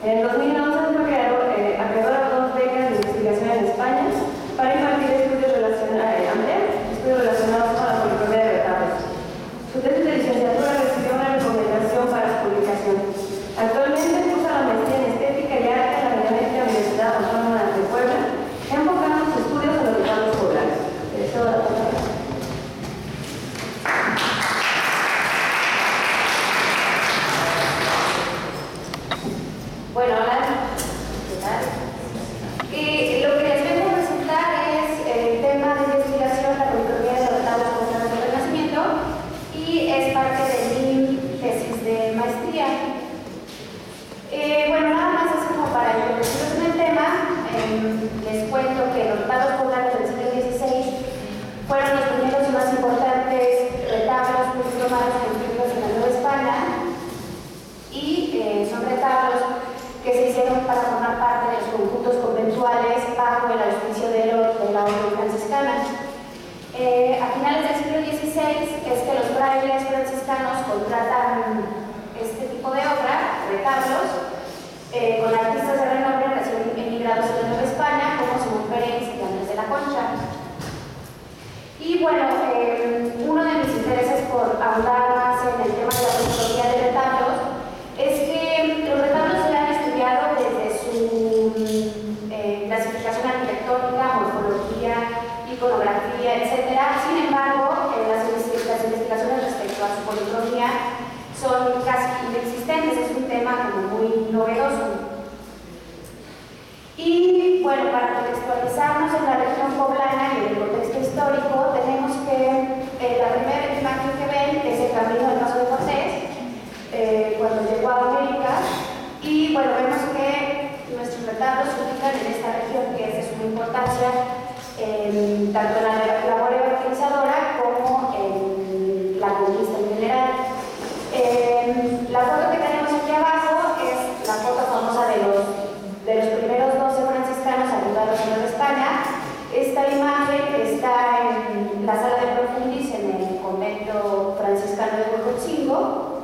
En el 2011 fue acreedor a 2 becas de investigación en España para impartir estudios relacionados con la policromía de retablos. Su tesis de licenciatura recibió una recomendación para su publicación. Actualmente cursa la maestría en Estética y Arte en la Benemérita Universidad Autónoma de Puebla, enfocando sus estudios en los retablos poblanos. Bueno, hola, ¿qué tal? Lo que les vengo a presentar es el tema de investigación, la policromía de los retablos poblanos del Renacimiento, y es parte de mi tesis de maestría. Bueno, nada más así como para introducirlos en el tema, les cuento que los retablos poblanos del siglo XVI fueron los primeros y más importantes retablos policromados construidos en la Nueva España, y son retablos que se hicieron para formar parte de los conjuntos conventuales bajo el auspicio de la orden franciscana. A finales del siglo XVI es que los frailes franciscanos contratan este tipo de obra, retablos, con artistas de renombre recién emigrados de la Nueva España, como Simón Pérez y Andrés de la Concha. Y bueno, uno de mis intereses por ahondar más en el tema de la policromía de retablos es que los retablos se han estudiado desde su clasificación arquitectónica, morfología, iconografía, etc. Sin embargo, las investigaciones respecto a su policromía son casi inexistentes, es un tema como muy novedoso. Y bueno, para contextualizarnos en la región poblana y en el contexto histórico, tenemos que la primera imagen que ven es el camino del Paso de Cortés, cuando llegó a América, y bueno, vemos que nuestros retablos se ubican en esta región que es de suma importancia, tanto en la labor evangelizadora como en la conquista en general. La foto que tenemos aquí abajo es la foto famosa de los primeros 12 franciscanos ayudados en Nueva España. Esta imagen está en la sala de Profundis en el convento franciscano de Huejotzingo,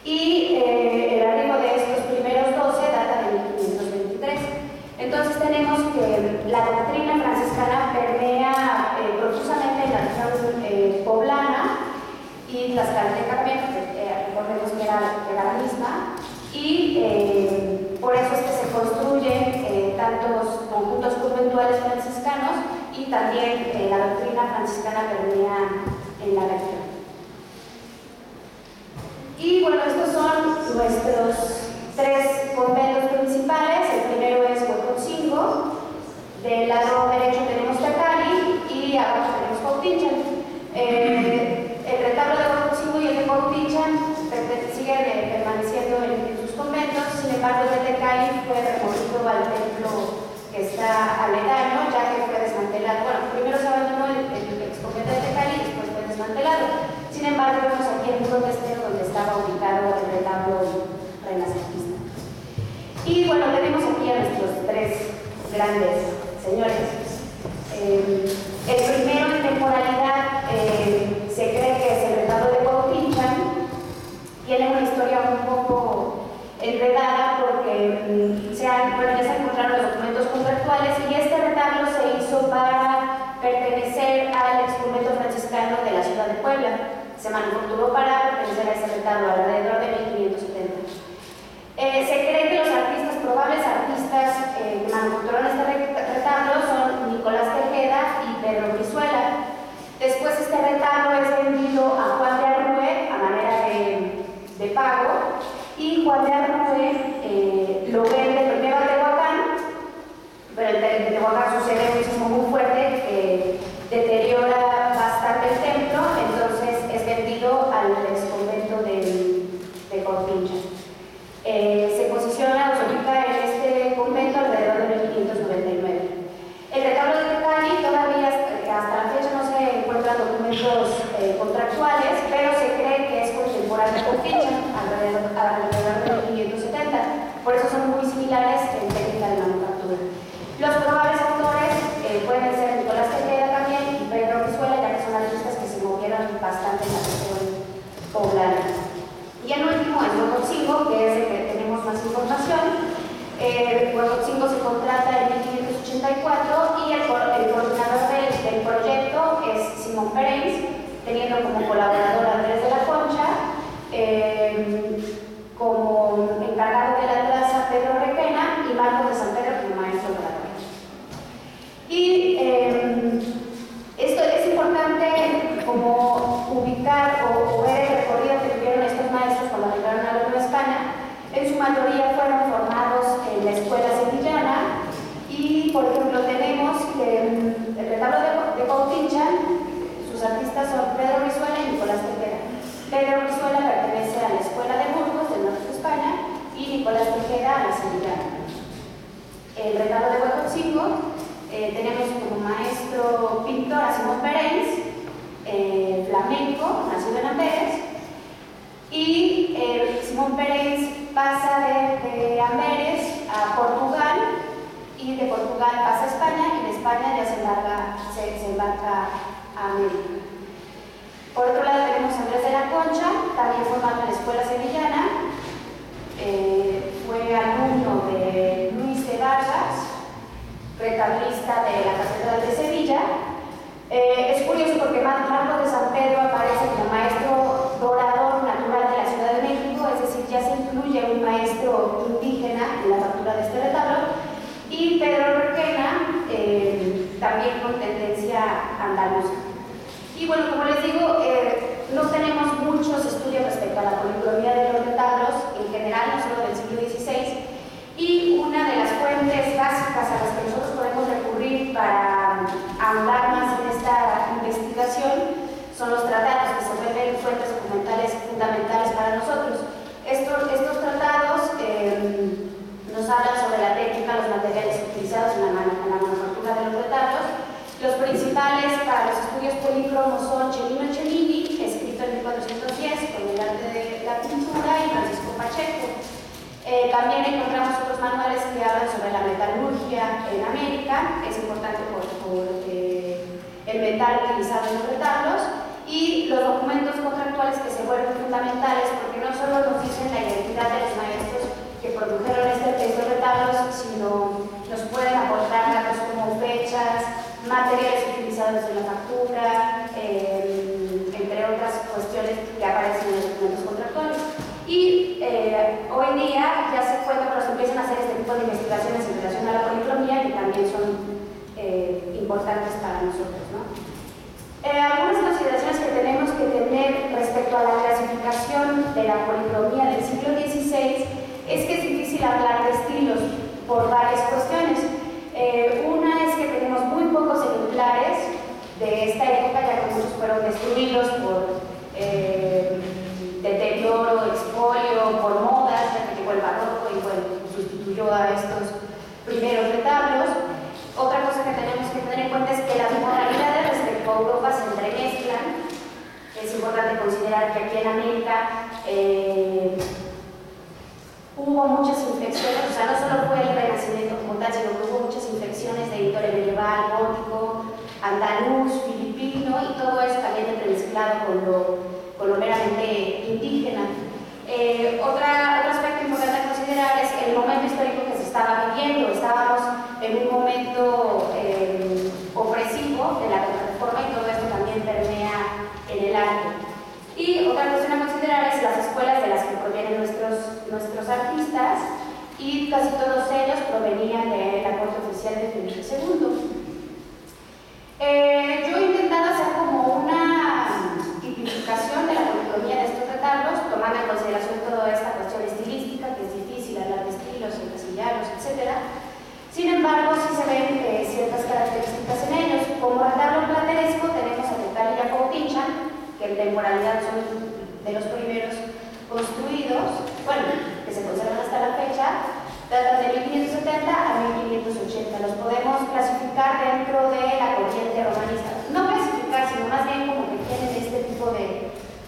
y el arribo de estos primeros 12 data de 1523. Entonces tenemos que la doctrina franciscana permea profusamente en la región poblana y Tlaxcalteca también, recordemos que era la misma, y por eso es que se construyen tantos conjuntos conventuales franciscanos, y también la doctrina franciscana permea en la región. Y bueno, estos son nuestros 3 conventos principales. El primero es Huejotzingo, del lado derecho tenemos Tecali y abajo tenemos Cuautinchan. El retablo de Huejotzingo y el de Cuautinchan siguen permaneciendo en sus conventos. Sin embargo, el de Tecali fue removido al templo que está aledaño, ya que fue desmantelado. Bueno, primero se abandonó el exconvento de Tecali y después fue desmantelado. Sin embargo, vemos aquí el muro testero donde estaba ubicado el retablo renacentista. Y bueno, tenemos aquí a nuestros 3 grandes señores. El primero en temporalidad se cree que es el retablo de Cuautinchan. Tiene una historia un poco enredada porque ya se encontraron los documentos contractuales, y este retablo se hizo para pertenecer al exconvento franciscano de la ciudad de Puebla. Se manufacturó para pertenecer a ese retablo alrededor de 1570. Se cree que los probables artistas que manufacturaron este retablo son Nicolás Tejeda y Pedro Brizuela. Después este retablo es vendido a Juan de Arrue a manera de pago, y Juan de Arrue lo vende primero a Tehuacán, pero en Tehuacán sucede un sismo muy fuerte que deteriora bastante el templo, entonces es vendido al exconvento de Cuautinchan. Se posiciona, se ubica en este convento alrededor de 1599. El retablo de Tecali todavía hasta la fecha no se encuentran documentos contractuales, pero se cree que es contemporáneo de Cuautinchan, alrededor de 1500. 1984 y el coordinador del proyecto es Simón Pérez, teniendo como colaborador a Andrés de la Concha, como encargado de la traza Pedro Requena y Marcos de San Pedro como maestro orador. Y esto es importante como ubicar o ver el recorrido que tuvieron estos maestros cuando llegaron a la Nueva España. En su mayoría fueron formados en la escuela sevillana y, por ejemplo, tenemos el retablo de Cautincha, sus artistas son Pedro Brizuela y Nicolás Tejeda. Pedro Brizuela pertenece a la escuela de Burgos, del norte de España, y Nicolás Tejeda a la sevillana. El retablo de Huejotzingo, tenemos como maestro pintor a Simón Pérez, flamenco, nacido en Amberes, y Simón Pérez pasa de Amberes a Portugal y de Portugal pasa a España y en España ya se embarca a América. Por otro lado tenemos a Andrés de la Concha, también formado en la escuela sevillana, fue alumno de Luis de Vargas, retablista de la Catedral de Sevilla. Es curioso porque Marcos de San Pedro aparece como maestro dorador natural de la Ciudad de México, es decir, ya se incluye un maestro indígena en la factura de este retablo, y Pedro Requena, también con tendencia andaluza. Y bueno, como les digo, no tenemos muchos estudios respecto a la policromía de los retablos, en general, no solo del siglo XVI, y una de las fuentes básicas a las que nosotros podemos recurrir para ahondar más en esta investigación son los tratados, que se vuelven fuentes documentales fundamentales para nosotros. Estos tratados nos hablan sobre la técnica, los materiales utilizados en la manufactura de los retablos. Los principales para los estudios polícromos son Cellino Cellini, escrito en 1410 con el arte de la pintura, y Francisco Pacheco. También encontramos otros manuales que hablan sobre la metalurgia en América, es importante por el metal utilizado en los retablos, y los documentos contractuales que se vuelven fundamentales porque no solo nos dicen la identidad de los maestros que produjeron estos retablos, sino nos pueden aportar datos como fechas, materiales utilizados en la factura, entre otras cuestiones que aparecen en los documentos contractuales. Y hoy en día ya se cuenta cuando se empiezan a hacer este tipo de investigaciones en relación a la policromía, que también son importantes para nosotros, ¿no? Algunas consideraciones que tenemos que tener respecto a la clasificación de la policromía del siglo XVI es que es difícil hablar de estilos por varias cuestiones. Una es que tenemos muy pocos ejemplares de esta época, ya que muchos fueron destruidos por deterioro, expolio, por modas, ya que llegó el barroco y bueno, sustituyó a estos primeros retablos. Otra cosa que tenemos que tener en cuenta es que las modalidades respecto a Europa se entremezclan. Es importante considerar que aquí en América hubo muchas infecciones, o sea, no solo fue el Renacimiento como tal, sino que hubo muchas infecciones de índole medieval, gótico, andaluz, filipino, y todo eso también entremezclado con lo meramente indígena. Otro aspecto importante a considerar es el momento histórico que se estaba viviendo. Estábamos en un momento opresivo de la Contrarreforma y todo esto también permea en el arte. Y otra cuestión a considerar es las escuelas de las que provienen nuestros artistas, y casi todos ellos provenían de la corte oficial de Felipe II. Yo he intentado hacer como una tipificación de la policromía de estos retablos, tomando en consideración toda esta cuestión estilística, que es difícil hablar de estilos, encasillarlos, etc. Sin embargo, sí se ven ciertas características en ellos. Como retablo plateresco tenemos a Tecali y a Cautincha, que en temporalidad son de los primeros construidos, bueno, que se conservan hasta la fecha, datan de 1570 a 1580. Los podemos clasificar dentro de la corriente romanista. No clasificar, sino más bien como que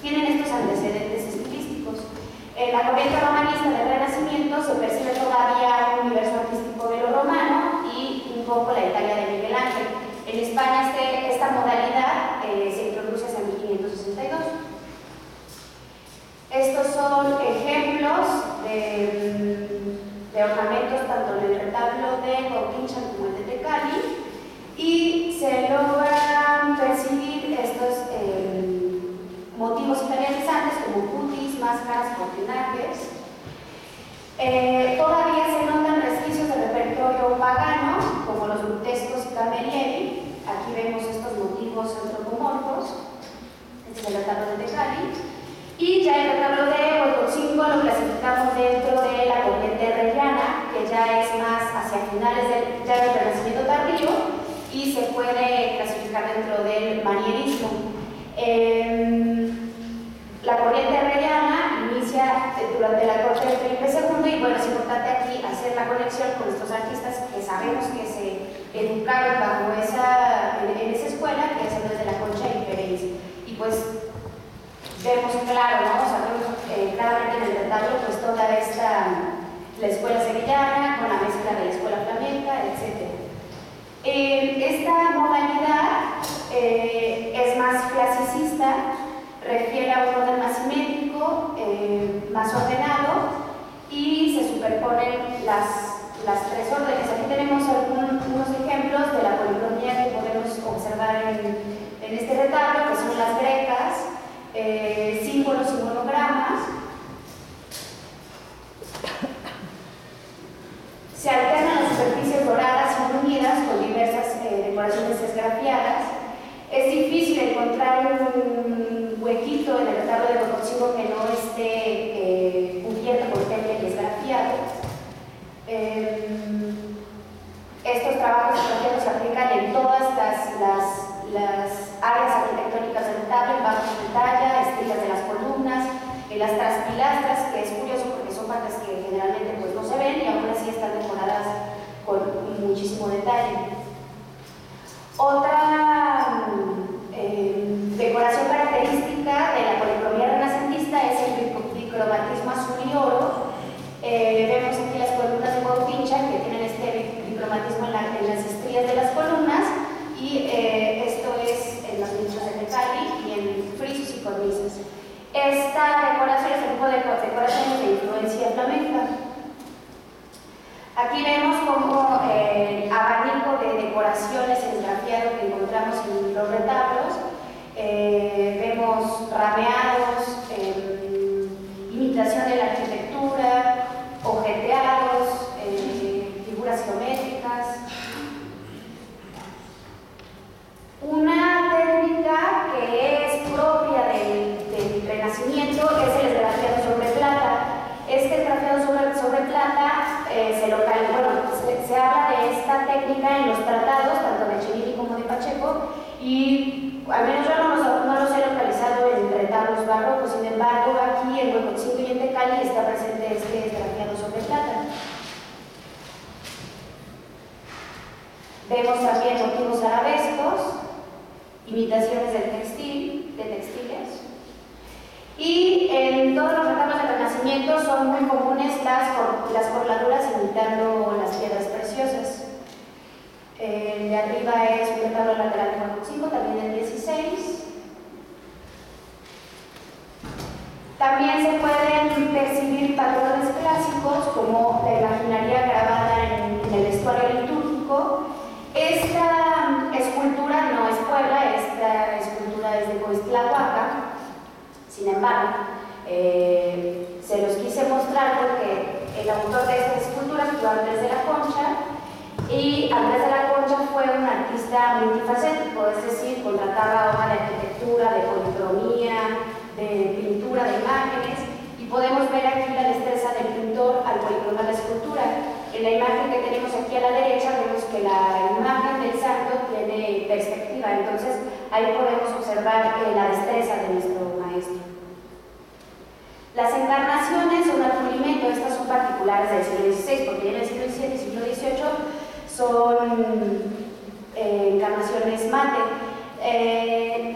tienen estos antecedentes estilísticos. En la corriente romanista del Renacimiento se percibe todavía un universo artístico de lo romano y un poco la Italia de Miguel Ángel. En España esta modalidad se introduce hasta 1562. Estos son ejemplos de ornamentos tanto en el retablo de Cautincha como el de Tecali. es el retablo de Tecali. Y ya el retablo de Huejotzingo lo clasificamos dentro de la corriente herreriana, que ya es más hacia finales del Renacimiento tardío, y se puede clasificar dentro del manierismo. La corriente herreriana inicia durante la corte de Felipe II, y bueno, es importante aquí hacer la conexión con estos artistas que sabemos que se educaron bajo en esa escuela, que es desde la Concha y Perenz. Y pues vemos claro, ¿no? Sabemos claramente en el retablo pues toda la escuela sevillana con la mezcla de la escuela flamenca, etc. Esta modalidad es más clasicista, refiere a un orden más simétrico, más ordenado, y se superponen las tres órdenes. Aquí tenemos unos ejemplos de la policromía que podemos observar en este retablo, que son las grecas, símbolos y monogramas. Se alternan las superficies doradas y unidas con diversas decoraciones esgrafiadas. Es difícil encontrar un huequito en el retablo de Huejotzingo que no esté cubierto por temple y esgrafiado. Estos trabajos esgrafiados se aplican en todas las áreas arquitectónicas del retablo, en bajos de talla, estrigas de las columnas, en las traspilastras, que es curioso porque son partes que generalmente pues, no se ven y aún así están decoradas con muchísimo detalle. Otra decoración característica de la policromía renacentista es el bicromatismo azul y oro. Vemos aquí las columnas de Cuauhtincha que tienen este bicromatismo en las estrías de las columnas, y esto es en los nichos de Tecali y en frisos y cornisas. Esta decoración es un tipo de decoración de influencia flamenca. Aquí vemos como el abanico de decoraciones esgrafiado que encontramos en los retablos. Vemos rameados, imitación de la arquitectura, ojeteados, figuras geométricas. Una técnica que es propia del Renacimiento es el esgrafiado sobre plata. Este esgrafiado sobre plata se habla de esta técnica en los tratados, tanto de Echenique como de Pacheco, y al menos yo no los he localizado en retablos barrocos. Sin embargo, aquí en Huejotzingo y en Tecali está presente este esgrafiado sobre plata. Vemos también motivos arabescos, imitaciones de textiles. Y en todos los retablos del Renacimiento son muy comunes las corladuras imitando las piedras preciosas. De arriba es un retablo lateral de Huejotzingo, también del 16. También se pueden percibir patrones clásicos como la imaginaria grabada en el vestuario litúrgico. Esta escultura no es Puebla, esta escultura es de Coixtlahuaca. Sin embargo, se los quise mostrar porque el autor de esta escultura fue Andrés de la Concha, y Andrés de la Concha fue un artista multifacético, es decir, contrataba obra de arquitectura, de policromía, de pintura de imágenes, y podemos ver aquí la destreza del pintor al policromar la escultura. En la imagen que tenemos aquí a la derecha vemos que la imagen del santo tiene perspectiva, entonces ahí podemos observar la destreza de nuestro maestro. Las encarnaciones son al pulimento, estas son particulares del siglo XVI, porque ya en el siglo XVII y siglo XVIII son encarnaciones mate.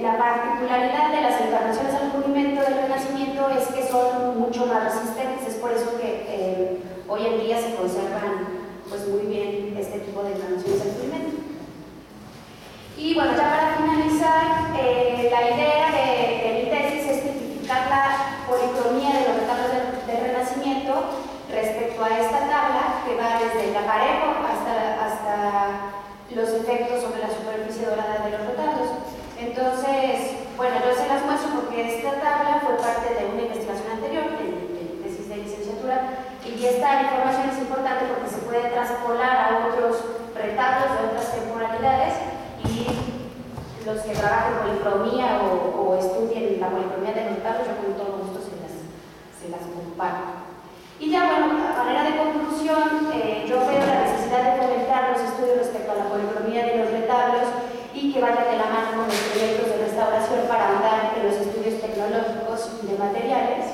La particularidad de las encarnaciones al pulimento del Renacimiento es que son mucho más resistentes, es por eso que hoy en día se conservan pues, muy bien este tipo de encarnaciones al pulimento. Y bueno, ya para finalizar, la idea de mi tesis es tipificar la policromía de los retablos del Renacimiento respecto a esta tabla que va desde el aparejo hasta los efectos sobre la superficie dorada de los retablos. Entonces, bueno, yo se las muestro porque esta tabla fue parte de una investigación anterior, de tesis de licenciatura, y esta información es importante porque se puede traspolar a otros retablos de otras temporalidades, y los que trabajen policromía o estudien la la policromía de los retablos, yo con todo gusto se las comparto. Y ya, bueno, a manera de conclusión, yo veo la necesidad de fomentar los estudios respecto a la policromía de los retablos y que vaya de la mano con los proyectos de restauración para ahondar en los estudios tecnológicos y de materiales,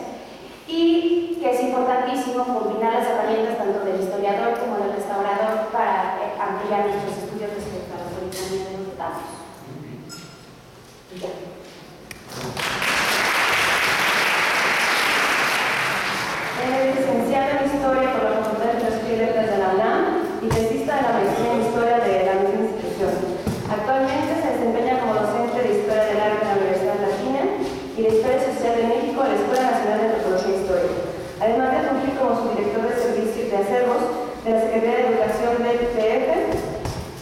y que es importantísimo combinar las herramientas tanto del historiador como del restaurador para ampliar nuestros estudios respecto a la policromía de los retablos. Y ya. Es licenciado en Historia por la Facultad de Filosofía y Letras de la UNAM y tesista de la maestría en Historia de la misma institución. Actualmente se desempeña como docente de Historia del Arte en la Universidad Latina y de Historia Social de México en la Escuela Nacional de Antropología e Historia, además de cumplir como subdirector de servicios de acervos de la Secretaría de Educación del PF.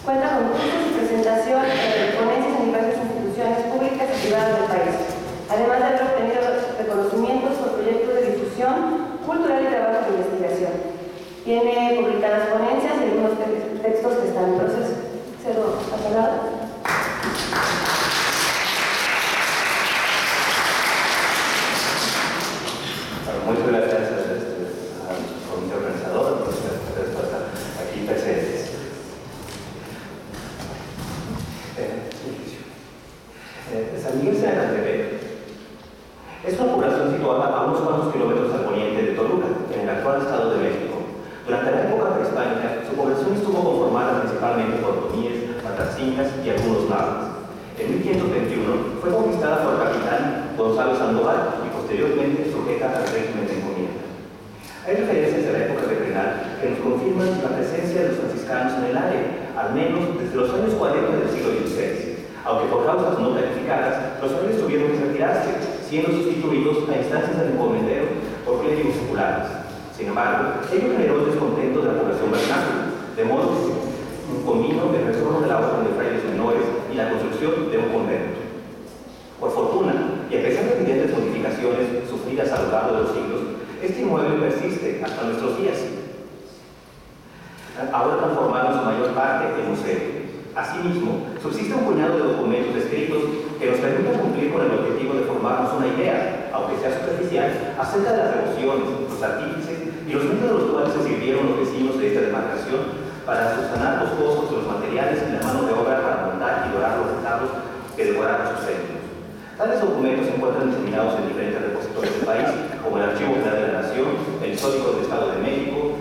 Cuenta con cursos y presentación en ponencias en diversas instituciones públicas y privadas del país, además de haber obtenido reconocimientos por proyectos de difusión cultural y trabajo de investigación. Tiene publicadas ponencias y algunos textos que están en proceso. Cedo la palabra. Muchas gracias a nuestro comité organizador, por estar aquí presentes. San Miguel Sinacantepec es una población situada a unos cuantos kilómetros al poniente de Toluca, en el actual Estado de México. Durante la época prehispánica, su población estuvo conformada principalmente por otomíes, mataxincas y algunos náhuatl. En 1521 fue conquistada por el capitán Gonzalo Sandoval y posteriormente sujeta al régimen de encomienda. Hay referencias de la época virreinal que nos confirman la presencia de los franciscanos en el área, al menos desde los años 40 del siglo XVI. Aunque por causas no clarificadas, los frailes tuvieron que retirarse, siendo sustituidos a instancias del encomendero por clérigos seculares. Sin embargo, ello generó el descontento de la población vernácula, de modo que convino el retorno de la orden de frailes menores y la construcción de un convento. Por fortuna, y a pesar de evidentes modificaciones sufridas a lo largo de los siglos, este inmueble persiste hasta nuestros días, ahora transformado en su mayor parte en museo. Asimismo, subsiste un puñado de documentos escritos que nos permiten cumplir con el objetivo de formarnos una idea, aunque sea superficial, acerca de las devociones, los artífices y los medios de los cuales se sirvieron los vecinos de esta demarcación para subsanar los costos de los materiales y la mano de obra para montar y dorar los retablos que decoraron sus templos. Tales documentos se encuentran diseminados en diferentes repositorios del país, como el Archivo General de la Nación, el Histórico del Estado de México,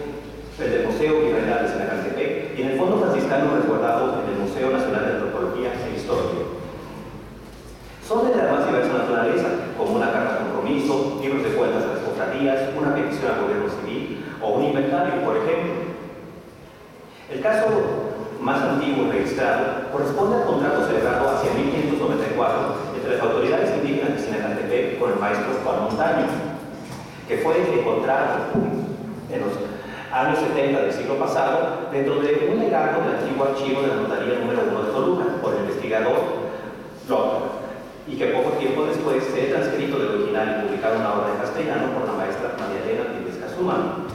el del Museo Virreinal de Sinacantepec y en el Fondo Franciscano resguardado en el Museo Nacional de Antropología e Historia. Son de la más diversa naturaleza, como una carta de compromiso, libros de cuentas de las cofradías, una petición al gobierno civil o un inventario, por ejemplo. El caso más antiguo registrado corresponde al contrato celebrado hacia 1594 entre las autoridades indígenas de Sinacantepec con el maestro Juan Montaño, que fue encontrado en los años 70 del siglo pasado dentro de un legado del antiguo archivo de la notaría número 1 de Toluca por el investigador López, y que poco tiempo después se ha transcrito del original y publicado una obra en castellano por la maestra María Elena Pérez Casuma.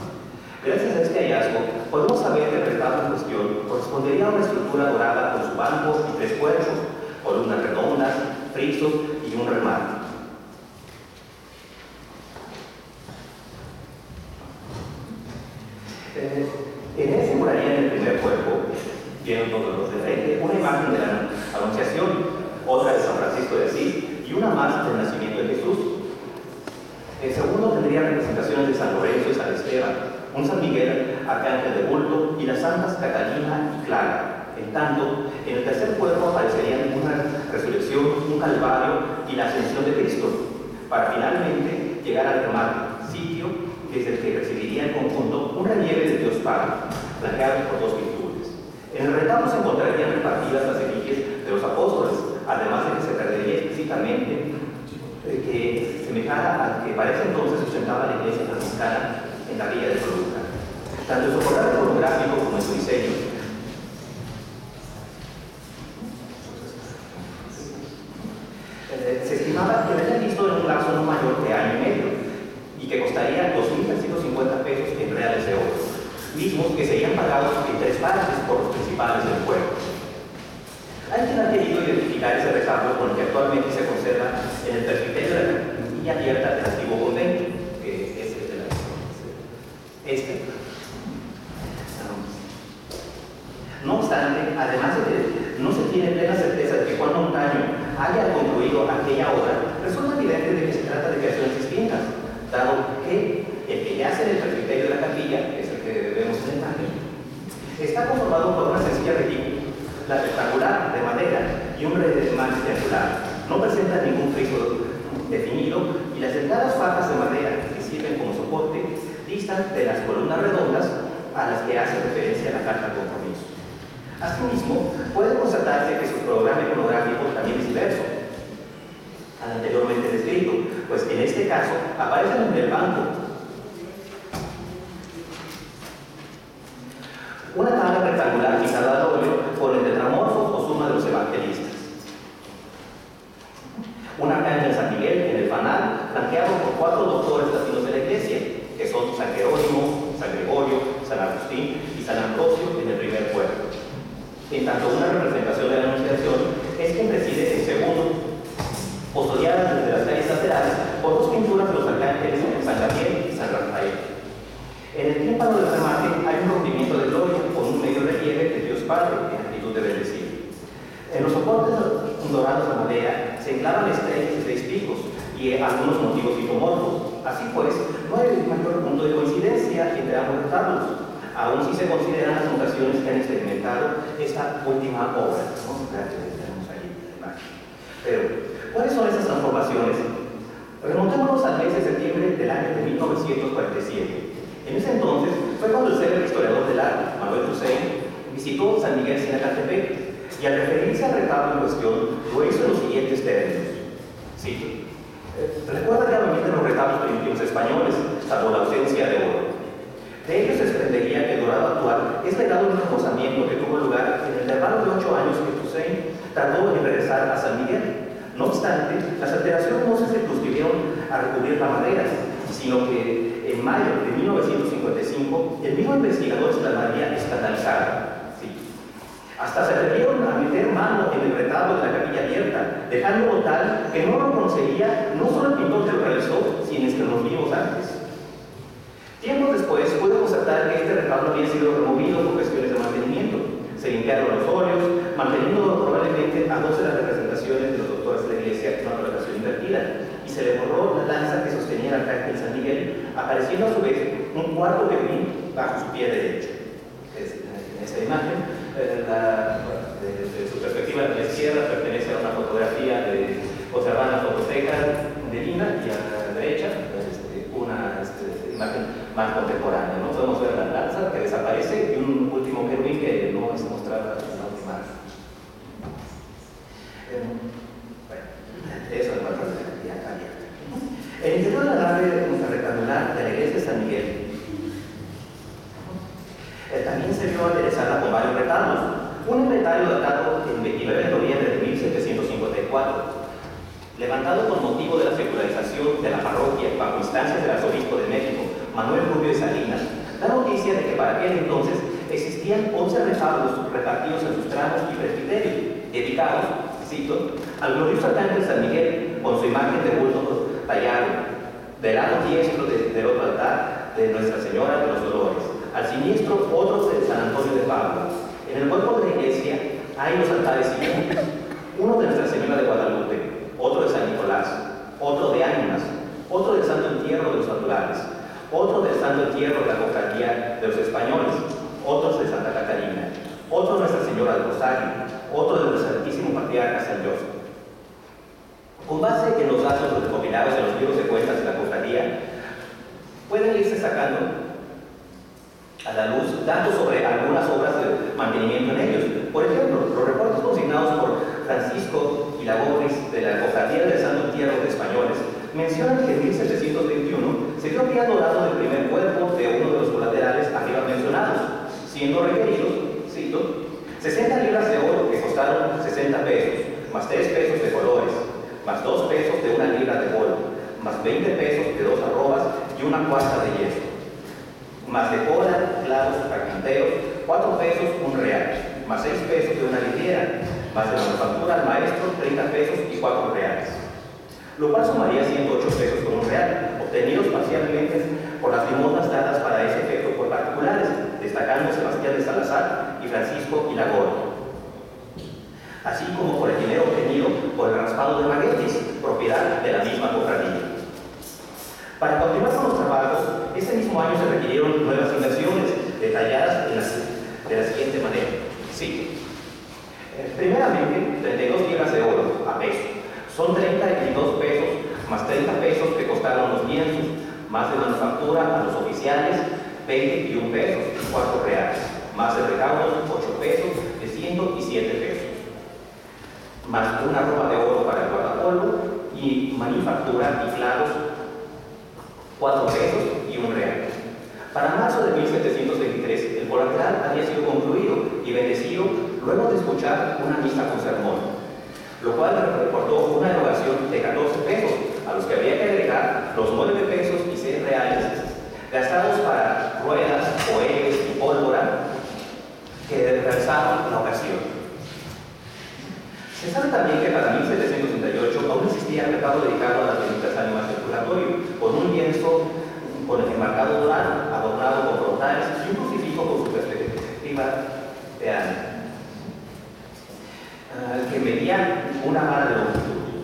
Gracias a este hallazgo, podemos saber que el retablo en cuestión correspondería a una estructura dorada con su banco y 3 cuerpos, columnas redondas, frisos y un remate. En él figuraría en el primer cuerpo, viendo todos los de frente, una imagen de la Anunciación, otra de San Francisco de Asís y una más del nacimiento de Jesús. El segundo tendría representaciones de San Lorenzo y San Esteban, un San Miguel, arcángel de bulto, y las santas Catalina y Clara. En tanto, en el tercer cuerpo aparecerían una resurrección, un calvario y la ascensión de Cristo, para finalmente llegar al remate, sitio desde el que recibiría en conjunto un relieve de Dios Padre, flanqueado por 2 virtudes. En el retablo se encontrarían repartidas las efigies de los apóstoles, además de que se perdería explícitamente que semejara al que para ese entonces sustentaba la iglesia franciscana en la villa de Toluca. Tanto en su color iconográfico como en su diseño, se estimaba que había visto en un plazo no mayor de año y medio y que costaría 2.350 pesos en reales de oro, mismos que serían pagados en 3 partes por los principales del pueblo. Hay quien ha querido identificar identificar ese retablo con el que actualmente se conserva en el presbiterio de la capilla abierta del antiguo convento, que es el de la... No obstante, además de que no se tiene plena certeza de que Juan Montaño haya concluido aquella obra, resulta evidente de que se trata de creaciones distintas, dado que el que yace en el presbiterio de la capilla, que es el que vemos en el imagen, está conformado por una sencilla retícula rectangular de madera y un redemal triangular. No presenta ningún friso definido y las delgadas fajas de madera que sirven como soporte distan de las columnas redondas a las que hace referencia la carta de compromiso. Asimismo, puede constatarse que su programa iconográfico también es diverso al anteriormente descrito, pues en este caso aparecen en el banco una tabla rectangular pintada al óleo con el tetramorfo o suma de los evangelistas, una caña de San Miguel en el fanal, flanqueado por 4 doctores latinos de la Iglesia, que son San Jerónimo, San Gregorio, San Agustín y San Ambrosio en el primer cuerpo. En tanto, una representación de la Anunciación es quien preside el segundo, custodiada desde las calles laterales por 2 pinturas de los arcángeles San Gabriel y San Rafael. En el tímpano del remate hay un rompimiento de gloria con un medio relieve de Dios Padre en actitud de bendecir. En los soportes dorados de madera se enclavan estrellas de 6 picos y algunos motivos hitomorfos. Así pues, no hay mayor punto de coincidencia entre ambos retablos, aún si se consideran las mutaciones que han experimentado esta última obra, ¿no? Que tenemos ahí en la imagen. Pero, ¿cuáles son esas transformaciones? Remontémonos al mes de septiembre del año de 1947. En ese entonces fue cuando el célebre historiador del arte, Manuel Toussaint, visitó San Miguel Sinacantepec y al referirse al retablo en cuestión lo hizo en los siguientes términos. Cito: recuerda gravemente los retablos primitivos españoles, salvo la ausencia de oro. De ellos se desprendería que el dorado actual es legado de un remozamiento que tuvo lugar en el intervalo de 8 años que Toussaint tardó en regresar a San Miguel. No obstante, las alteraciones no se circunscribieron a recubrir la madera, sino que en mayo de 1955 el mismo investigador exclamaría escandalizado. Sí. Hasta se atrevieron a meter mano en el retablo de la capilla abierta, dejándolo tal que no lo conocería no solo el pintor que lo realizó, sino que los vivos antes. Tiempos después pude constatar que este retablo había sido removido por cuestiones de mantenimiento. Se limpiaron los óleos, manteniendo probablemente a 2 de las representaciones de los doctores de la Iglesia en una relación invertida, y se le borró la lanza que sostenía el arcángel San Miguel, apareciendo a su vez un cuarto querubín bajo su pie derecho. En esa imagen, de su perspectiva a la izquierda, pertenece a una fotografía de José Arbana Fototeca de Lima, y a la derecha una imagen más contemporánea, ¿no? Podemos ver la lanza que desaparece y un último querubín que no es mostrada en la última. Bueno, eso es parte de la actividad abierta. El interior de la nave rectangular de la iglesia de San Miguel también se vio aderezada con varios retablos. Un inventario datado el 29 de noviembre de 1754, levantado con motivo de la secularización de la parroquia bajo instancias del arzobispo de México, Manuel Rubio de Salinas, da noticia de que para aquel entonces existían 11 retablos repartidos en sus tramos y presbiterios, dedicados, cito, al glorioso arcángel San Miguel, con su imagen de bulto tallado, del lado diestro del otro altar de Nuestra Señora de los Dolores, al siniestro otros de San Antonio de Padua. En el cuerpo de la iglesia hay los altares siguientes: uno de Nuestra Señora de Guadalupe, otro de San Nicolás, otro de Ánimas, otro del Santo Entierro de los Naturales, otro del Santo Entierro de la Cofradía de los Españoles, otros de Santa Catarina, otro de Nuestra Señora del Rosario, otro del Santísimo Patriarca San José. Con base en los datos recopilados en los libros de cuentas de la Cofradía, pueden irse sacando a la luz datos sobre algunas obras de mantenimiento en ellos. Por ejemplo, los reportes consignados por Francisco Ilagorris de la Cofradía del Santo Entierro de Españoles mencionan que en 1721 se dio pie dorado del primer cuerpo de uno de los colaterales arriba mencionados, siendo requeridos, cito, 60 libras de oro que costaron 60 pesos, más 3 pesos de colores, más 2 pesos de 1 libra de oro, más 20 pesos de 2 arrobas y una cuarta de yeso, más de cola, clavos, carpinteros, 4 pesos, 1 real, más 6 pesos de 1 liguera, más de manufactura al maestro 30 pesos y 4 reales, lo cual sumaría 108 pesos con un real, obtenidos parcialmente por las limosnas dadas para ese efecto por particulares, destacando Sebastián de Salazar y Francisco Ilagor, así como por el dinero obtenido por el raspado de maguetis, propiedad de la misma cofradía. Para continuar con los trabajos, ese mismo año se requirieron nuevas inversiones, detalladas de la siguiente manera. Sí. Primeramente, 32 libras de oro a peso. Son 32 pesos más 30 pesos que costaron los lienzos, más de manufactura a los oficiales, 21 pesos y 4 reales, más de recaudos, 8 pesos de 107 pesos, más una ropa de oro para el guardapolvo y manufactura y clavos, 4 pesos y 1 real. Para marzo de 1723, el colateral había sido concluido y bendecido luego de escuchar una misa con sermón, lo cual reportó una erogación de 14 pesos, a los que había que agregar los 9 pesos y 6 reales gastados para ruedas, cohetes y pólvora que realizaron la ocasión. Se sabe también que para 1768 aún existía el mercado dedicado a las benditas ánimas del purgatorio, con un lienzo con el enmarcado dorado, adornado con frontales y un crucifijo con su perspectiva de ánima, que medía una vara de longitud.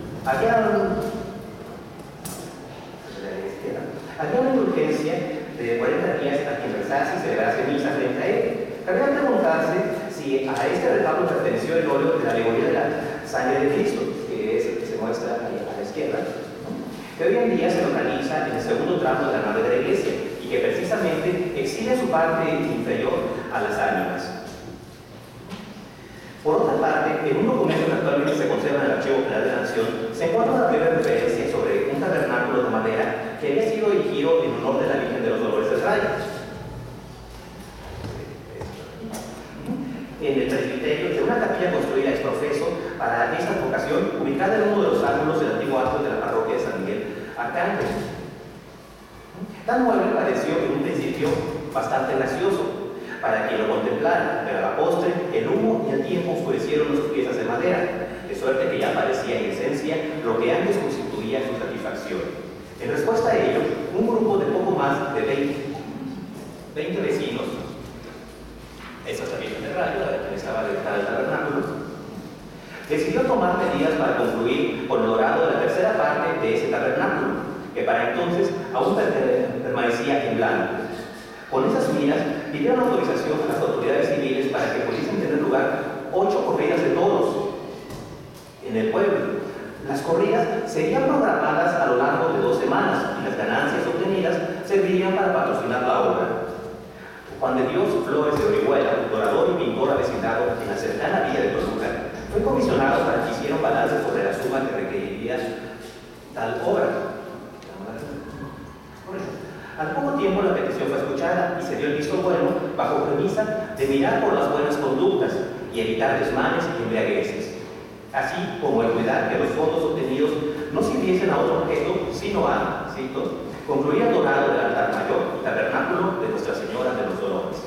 Había una indulgencia de 40 días a quien rezase y celebrase misa frente a él. Cabría preguntarse si a este retablo perteneció el óleo de la alegoría de la sangre de Cristo, que es el que se muestra ahí a la izquierda, que hoy en día se localiza en el segundo tramo de la nave de la iglesia y que precisamente exhibe su parte inferior a las ánimas. Por otra parte, en un documento que actualmente se conserva en el Archivo General de la Nación, se encuentra una breve referencia sobre un tabernáculo de madera que había sido erigido en honor de la Virgen de los Dolores del Rayo en el presbiterio de una capilla construida ex profeso para esta vocación, ubicada en uno de los ángulos del antiguo atrio de la parroquia de San Miguel Arcángel. Tal mueble pareció en un principio bastante gracioso para quien lo contemplara, pero a la postre el humo y el tiempo oscurecieron sus piezas de madera, de suerte que ya parecía en esencia lo que antes constituía su satisfacción. En respuesta a ello, un grupo de poco más de 20 vecinos, esa es la Virgen del Rayo, la que estaba dedicada al tabernáculo, decidió tomar medidas para concluir con el dorado de la tercera parte de ese tabernáculo, que para entonces aún permanecía en blanco. Con esas miras, pidieron autorización a las autoridades civiles para que pudiesen tener lugar 8 corridas de toros en el pueblo. Las corridas serían programadas a lo largo de 2 semanas y las ganancias obtenidas servirían para patrocinar la obra. Juan de Dios Flores de Orihuela, dorador y pintor avecindado en la cercana villa de Toluca, fue comisionado para que hiciera un balance sobre la suma que requeriría tal obra. Al poco tiempo la petición fue escuchada y se dio el visto bueno bajo premisa de mirar por las buenas conductas y evitar desmanes y embriagueces, así como el cuidar que los fondos obtenidos no sirviesen a otro objeto, sino a, cito, concluir el dorado del altar mayor y tabernáculo de Nuestra Señora de los Dolores.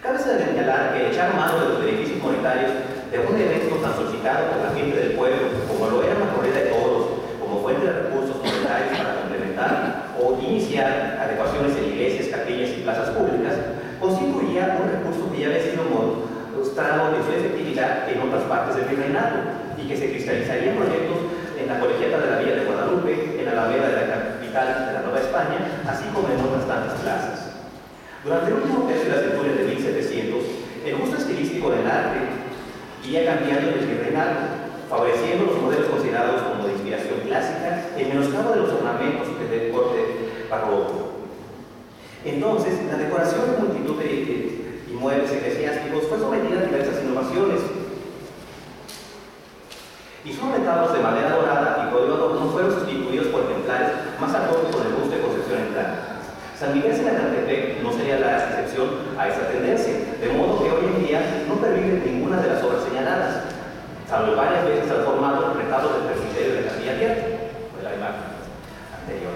Cabe señalar que echar mano de los beneficios monetarios de un evento tan solicitado por la gente del pueblo, como lo era una corrida de toros, como fuente de recursos monetarios para complementar o iniciar adecuaciones en iglesias, capillas y plazas públicas, constituía un recurso que ya había sido mostrado en su efectividad en otras partes del virreinato y que se cristalizaría en proyectos en la colegiata de la Villa de Guadalupe, en la Alameda de la capital de la Nueva España, así como en otras tantas plazas. Durante el último tercio de la centuria de 1700, el gusto estilístico del arte iba cambiando en el virreinato, favoreciendo los modelos considerados como de inspiración clásica en menoscabo de los ornamentos del corte barroco. Entonces, la decoración de multitud de inmuebles eclesiásticos fue sometida a diversas innovaciones, y sus retablos de madera dorada y código adorno fueron sustituidos por ejemplares más acordes con el gusto de Concepción en plata. San Miguel Sinacantepec no sería la excepción a esa tendencia, de modo que hoy en día no pervive ninguna de las obras señaladas, salvo varias veces transformado retablos del presbiterio de Capilla Abierta, de la imagen anterior.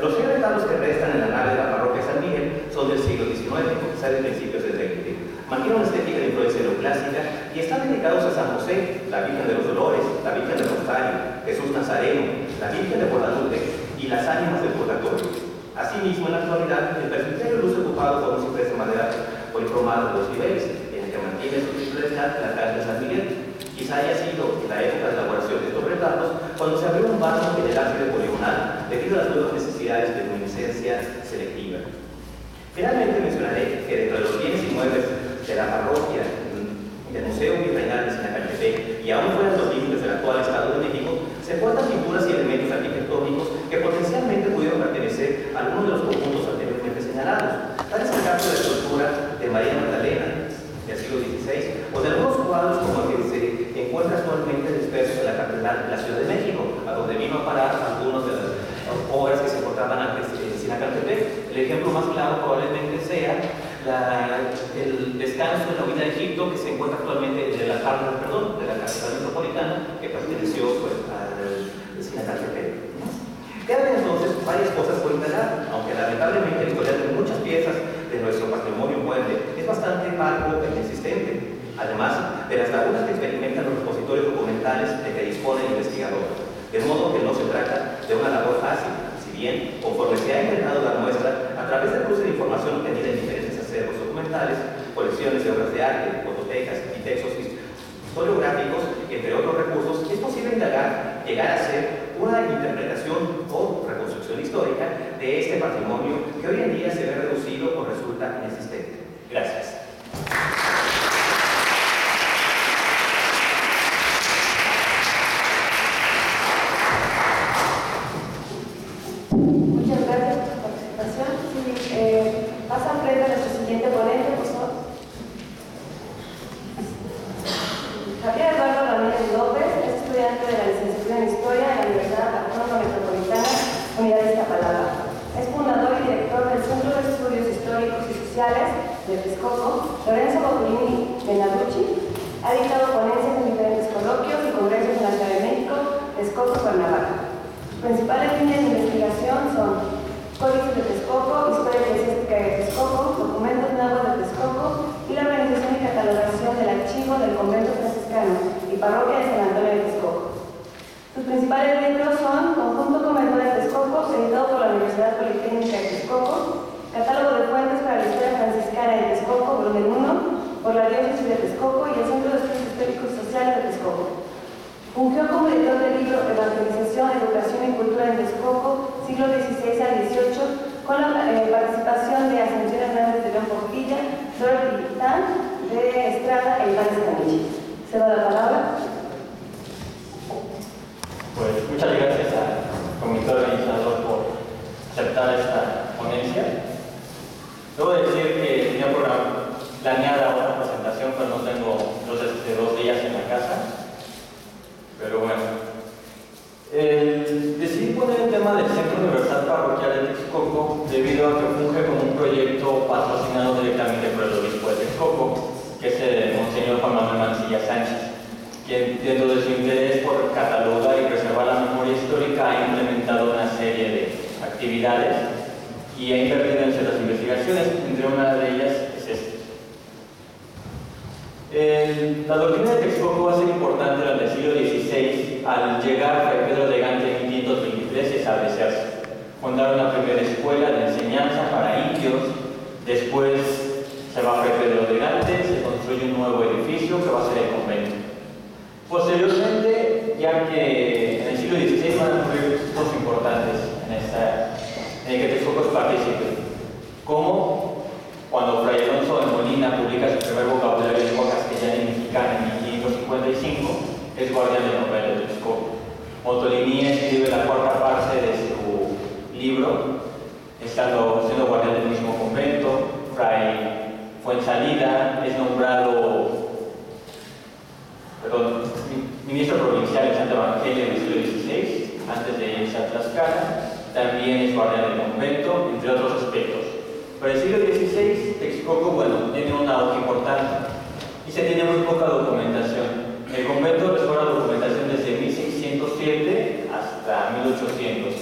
Los 6 retablos que restan en la nave de la parroquia San Miguel son del siglo XIX, quizá de principios del XX, Mantiene una estética de influencia neoclásica y están dedicados a San José, la Virgen de los Dolores, la Virgen del Rosario, Jesús Nazareno, la Virgen de Guadalupe y las ánimas del purgatorio. Asimismo, en la actualidad, el presbiterio luce ocupado por un ciprés de madera policromado de dos niveles, en el que mantiene su titularidad la calle de San Miguel. Quizá haya sido en la época de elaboración de estos retratos cuando se abrió un vaso en el ábside poligonal debido a las nuevas necesidades de luminiscencia selectiva. Finalmente mencionaré que dentro de los bienes inmuebles de la parroquia del Museo Virreinal de Sinacantepec y aún fuera de los límites del actual Estado de México, se encuentran pinturas y elementos arquitectónicos que potencialmente pudieron pertenecer a algunos de los conjuntos anteriormente señalados. Tal es el caso de la escultura de María Magdalena del siglo XVI o de algunos cuadros como el que se encuentra actualmente dispersos en la Catedral de la Ciudad de México, a donde vino a parar algunas de las obras que se encontraban antes en Sinacantepec. El ejemplo más claro probablemente sea el descanso en la huida de Egipto, que se encuentra actualmente de la Catedral Metropolitana, que perteneció pues, al Sinacantepec. Quedan entonces varias cosas por indagar, aunque lamentablemente la historia de muchas piezas de nuestro patrimonio mueble es bastante parco e inexistente, además de las lagunas que experimentan los repositorios documentales de que dispone el investigador, de modo que no se trata de una labor fácil, si bien, conforme se ha intentado dar muestra a través del cruce de información obtenida en diferentes acervos documentales, colecciones de obras de arte, fototecas y textos historiográficos, entre otros recursos, es posible indagar, llegar a ser una interpretación o reconstrucción histórica de este patrimonio que hoy en día se ve reducido o resulta inexistente. Gracias. Muchas gracias por su participación. Pasa al frente a nuestro siguiente ponente, por favor. Javier Eduardo Ramírez López es estudiante de la licenciatura en Historia de la Universidad Autónoma Metropolitana, Unidad de Iztapalapa. Es fundador y director del Centro de Estudios Históricos y Sociales de Texcoco, Lorenzo Botulini Benaducci. Ha dictado ponencias en diferentes coloquios y congresos en la Ciudad de México, Texcoco y Cuernavaca. Sus principales líneas de investigación son Códices de Texcoco, Historia Eclesiástica de Texcoco, Documentos Nuevos de Texcoco y la organización y catalogación del archivo del Convento Franciscano y Parroquia de San Antonio de Texcoco. Sus principales libros son Conjunto Conventual de Texcoco, editado por la Universidad Politécnica de Texcoco, Catálogo de Fuentes para la Historia Franciscana de Texcoco, volumen 1, por la Diócesis de Texcoco y el Centro de Estudios Históricos y Sociales de Texcoco. Fungió como editor del libro Evangelización, Educación y Cultura en Texcoco, siglo XVI al XVIII, con la participación de Ascensión Hernández de León Portilla, Flor Titán, de Estrada e Iván Escamilla. Se da la palabra. Pues muchas gracias al comité organizador por aceptar esta ponencia. Debo decir que tenía planeada una presentación, pero no tengo dos días en la casa. Pero bueno, decidí poner el tema del Centro Universal Parroquial de Texcoco debido a que funge como un proyecto patrocinado directamente por el obispo de Texcoco, que es el Monseñor Juan Manuel Mancilla Sánchez, quien dentro de su interés por catalogar y preservar la memoria histórica ha implementado una serie de actividades y ha invertido en ciertas investigaciones, entre una de ellas es esta. La doctrina de Texcoco va a ser importante durante el siglo XVI al llegar Fray Pedro de Gante en 1523 y establecerse. Fundaron la primera escuela de enseñanza para indios, después se va Fray Pedro de Gante, se construye un nuevo edificio que va a ser el convento. Posteriormente, ya que en el siglo XVI van a ocurrir cosas importantes en el que Texcoco participe, como cuando Fray Alonso de Molina publica su primer vocabulario de lengua castellana y mexicana en 1555, es guardián del nombre de Texcoco. Motoliní escribe la cuarta parte de su libro, siendo guardián del mismo convento. Fray Fuensalida es nombrado ministro provincial en Santo Evangelio en el siglo XVI, antes de irse a Tlaxcala. También es guardián del convento, entre otros aspectos. Para el siglo XVI, Texcoco, tiene un auge importante y se tiene muy poca documentación. El convento restaura documentación desde 1607 hasta 1800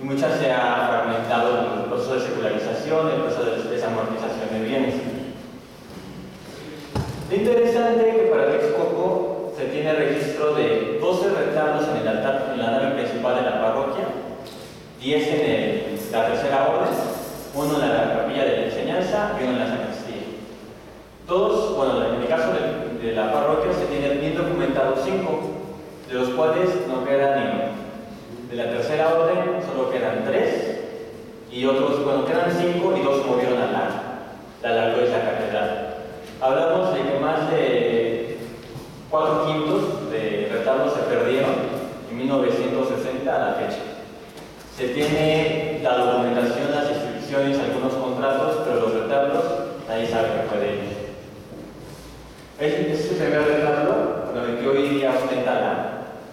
y mucha se ha fragmentado en el proceso de secularización, el proceso de desamortización de bienes. Lo interesante es que para Texcoco se tiene registro de 12 retablos en el altar, en la nave principal de la parroquia, 10 en la tercera orden, uno en la capilla de la enseñanza y uno en la sacristía. Todos, bueno, en el caso de la parroquia se tienen bien documentados 5, de los cuales no queda ni uno. De la tercera orden solo quedan 3 y otros, bueno, quedan 5 y 2 movieron al arco de la catedral. Hablamos de que más de 4/5 de retablos se perdieron en 1960 a la fecha. Se tiene la documentación, las inscripciones, algunos contratos, pero los retablos nadie sabe qué fue de ellos. Este primer retablo, con el que hoy día ostenta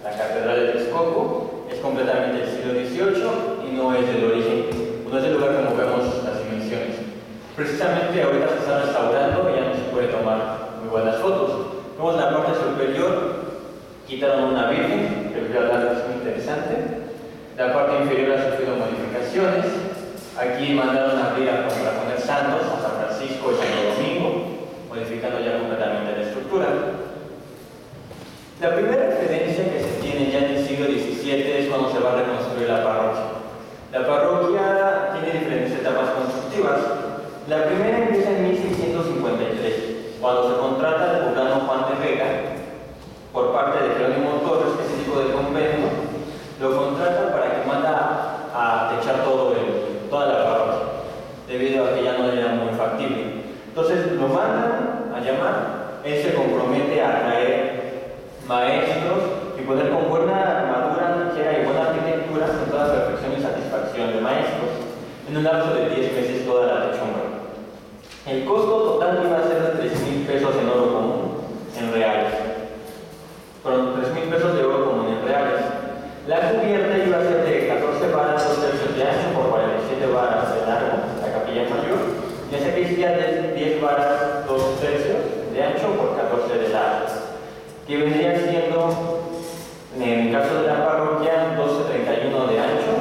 la catedral de Texcoco, es completamente del siglo XVIII y no es del origen, no es del lugar como vemos las dimensiones. Precisamente ahorita se está restaurando y ya no se puede tomar muy buenas fotos. Vemos en la parte superior, quitaron una virgen, que voy a hablar, es muy interesante. La parte inferior ha sufrido modificaciones. Aquí mandaron a abrir para poner santos a San Francisco y Santo Domingo, modificando ya completamente la estructura. La primera referencia que se tiene ya en el siglo XVII es cuando se va a reconstruir la parroquia. La parroquia tiene diferentes etapas constructivas. La primera empieza en 1653, cuando se contrata al poblano Juan de Vega por parte de Jerónimo Torres, que es el hijo del convento, lo contrata para que manda a techar toda la parroquia, debido a que ya no era muy factible. Entonces lo mandan a llamar, él se compromete a traer maestros y poner con buena armadura ligera y buena arquitectura con toda perfección y satisfacción de maestros, en un lapso de 10 meses toda la techumbre. El costo total iba a ser de 3,000 pesos en oro común, en reales. Fueron 3,000 pesos de oro común en reales. La cubierta iba a ser de 14 varas 2 tercios de ancho por 47 varas de largo, la capilla mayor, y la sacristía de 10 varas 2 tercios de ancho por 14 de largo, que vendría siendo, en el caso de la parroquia, 12,31 de ancho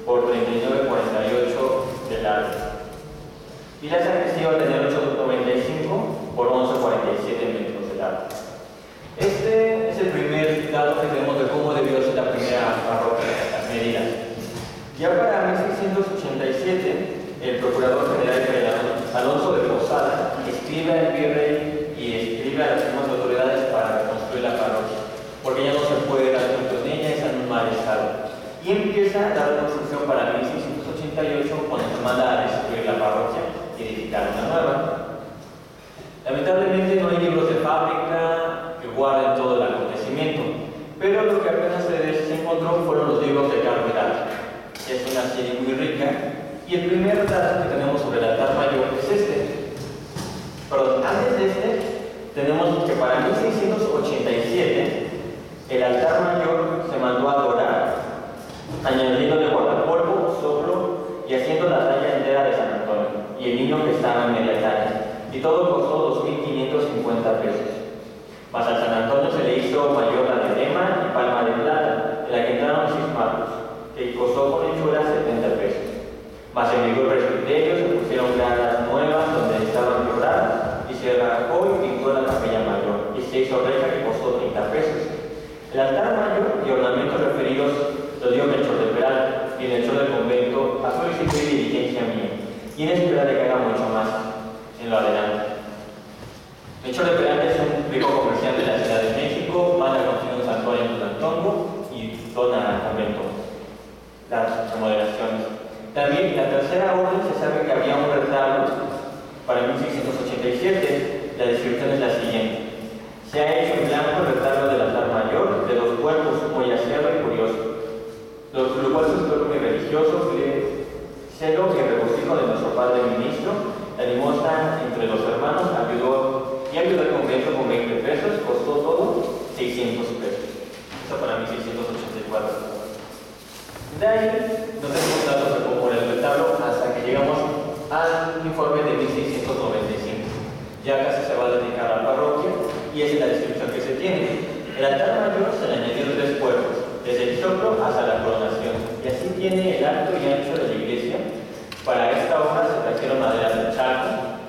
por 39,48 de largo. Y la sacristía va a tener 8,95 por 11,47 metros de largo. Este es el primer dato que tenemos de cómo debió ser la primera parroquia, las medidas. Ya para 1687, el procurador general Alonso de Posada escribe al virrey y escribe a las mismas autoridades para reconstruir la parroquia, porque ya no se puede dar culto en ella, está en un mal estado. Y empieza la reconstrucción para 1688, cuando se manda a destruir la parroquia y edificar una nueva. Lamentablemente no hay libros de fábrica que guarden todo el acontecimiento, pero lo que apenas se encontró fueron los libros de Carlos Vidal. Es una serie muy rica, y el primer dato que tenemos sobre el altar mayor es este. Perdón, antes de este, tenemos que para 1687 el altar mayor se mandó a dorar, añadiéndole guardapolvo, soplo y haciendo la talla entera de San Antonio y el niño que estaba en media talla, y todo costó 2,550 pesos. Más al San Antonio se le hizo mayor la de lema y palma de plata, en la que entraron 6 marcos, que costó con hechura 70 pesos. Más en el presbiterio se pusieron gradas nuevas donde estaban quebradas y se rajó y pintó la capilla mayor, y se hizo reja que costó 30 pesos. El altar mayor y ornamentos referidos lo dio Melchor de Peralta, y Melchor del convento a solicitud y diligencia mía, y en espera de que haga mucho más en lo adelante. Melchor de Peralta es un rico comerciante de la Ciudad de México, manda a construir un santuario en Tulantongo y dona al convento las remodelaciones. También en la tercera orden se sabe que había un retablo para 1687. La descripción es la siguiente: se ha hecho en blanco el retablo del altar mayor, de 2 cuerpos, muy aseado y curioso, lo cual suscitó muy religioso, celo y regocijo de nuestro padre ministro. La limosna entre los hermanos ayudó al convento con 20 pesos, costó todo 600 pesos. Esto para 1684. De ahí no tenemos datos de cómo era el retablo hasta que llegamos al informe de 1695. Ya casi se va a dedicar a la parroquia y esa es la descripción que se tiene. El altar mayor se le añadieron 3 cuerpos, desde el soplo hasta la coronación, y así tiene el alto y ancho de la iglesia. Para esta obra se trajeron madera del Chaco,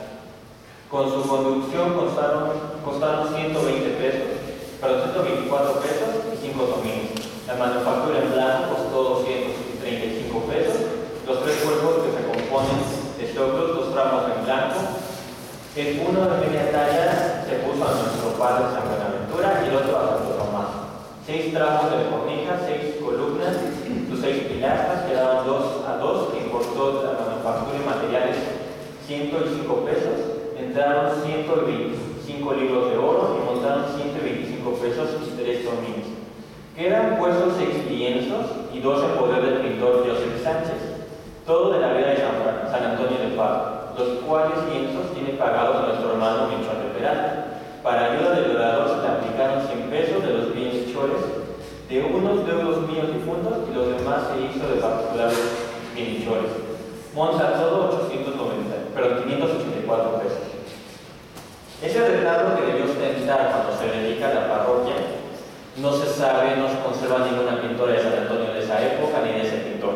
Con su conducción costaron 124 pesos y 5 domingos. La manufactura en blanco costó 235 pesos. Los tres cuerpos que se componen de choclos, dos tramos en blanco. El uno de media talla se puso a nuestro padre San Buenaventura y el otro a Santo Tomás. 6 tramos de cornija, 6 columnas, sus 6 pilastras quedaban 2 a 2, que importó la manufactura y materiales 105 pesos. Entraron 125 libros de oro y montaron 125 pesos y 3 domingos. Quedan puestos 6 lienzos y 2 en poder del pintor Joseph Sánchez, todo de la vida de San Antonio de Padua, los cuales lienzos tiene pagados nuestro hermano Michoacán de Peralta. Para ayuda del orador se le aplicaron 100 pesos de los bienhechores de unos deudos míos difuntos y los demás se hizo de particulares bienhechores. Monta todo 584 pesos. Ese retablo que debió ostentar cuando se dedica a la parroquia, no se sabe, no se conserva ninguna pintura de San Antonio de esa época ni de ese pintor.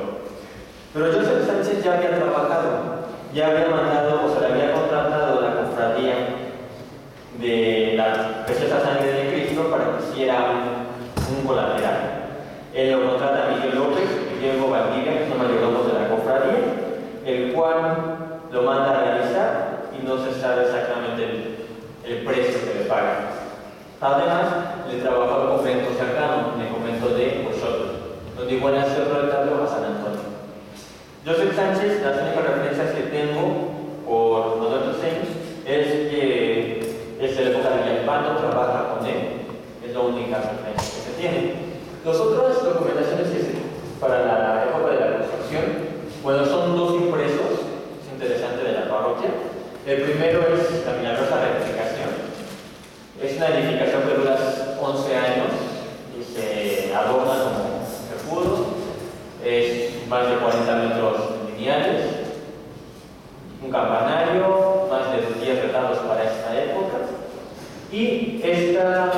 Pero Joseph Sánchez ya había trabajado, ya había mandado, o se le había contratado la cofradía de la preciosa sangre de Cristo para que hiciera un colateral. Él lo contrata a Miguel López y Diego Valdivia, que son mayordomos de la cofradía, el cual lo manda a realizar y no se sabe exactamente el precio que le pagan. Además, le trabajó al convento cercano, en el convento de Ochotos, donde igual hace otro retablo a San Antonio. Joseph Sánchez, las únicas referencias que tengo por Manuel Toseño es que es de la época de Villalpando, trabaja con él, es la única referencia que se tiene. Las otras documentaciones que se, para la época de la construcción, bueno, son 2 impresos, es interesante, de la parroquia. El primero es la milagrosa rectificación. Es una edificación que dura 11 años y se adorna como se pudo. Es más de 40 metros lineales, un campanario, más de 10 retablos para esta época. Y esta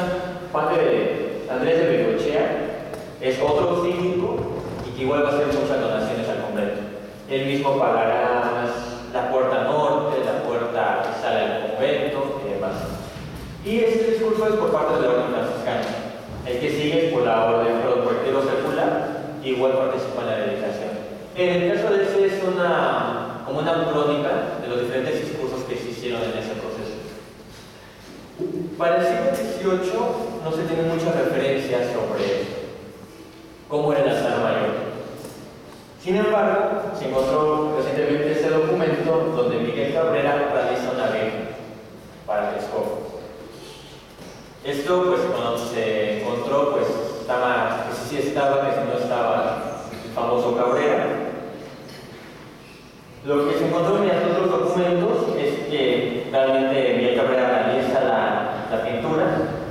parte de Andrés de Bengoechea es otro síndico y que igual va a hacer muchas donaciones al convento. Él mismo pagará la puerta norte, la puerta que sale al convento y demás. Y este discurso es por parte de la orden franciscana. El que sigue es por la orden, por el clero secular, igual participa en la dedicación. En el caso de ese es como una crónica de los diferentes discursos que se hicieron en ese proceso. Para el siglo XVIII no se tienen muchas referencias sobre cómo era el altar mayor. Sin embargo, se encontró recientemente este documento donde Miguel Cabrera realiza una virgen para Texcoco. Esto, pues, cuando se encontró, pues, estaba, que si sí estaba, que si no estaba el famoso Cabrera. Lo que se encontró en los otros documentos es que realmente Miguel Cabrera realiza la pintura.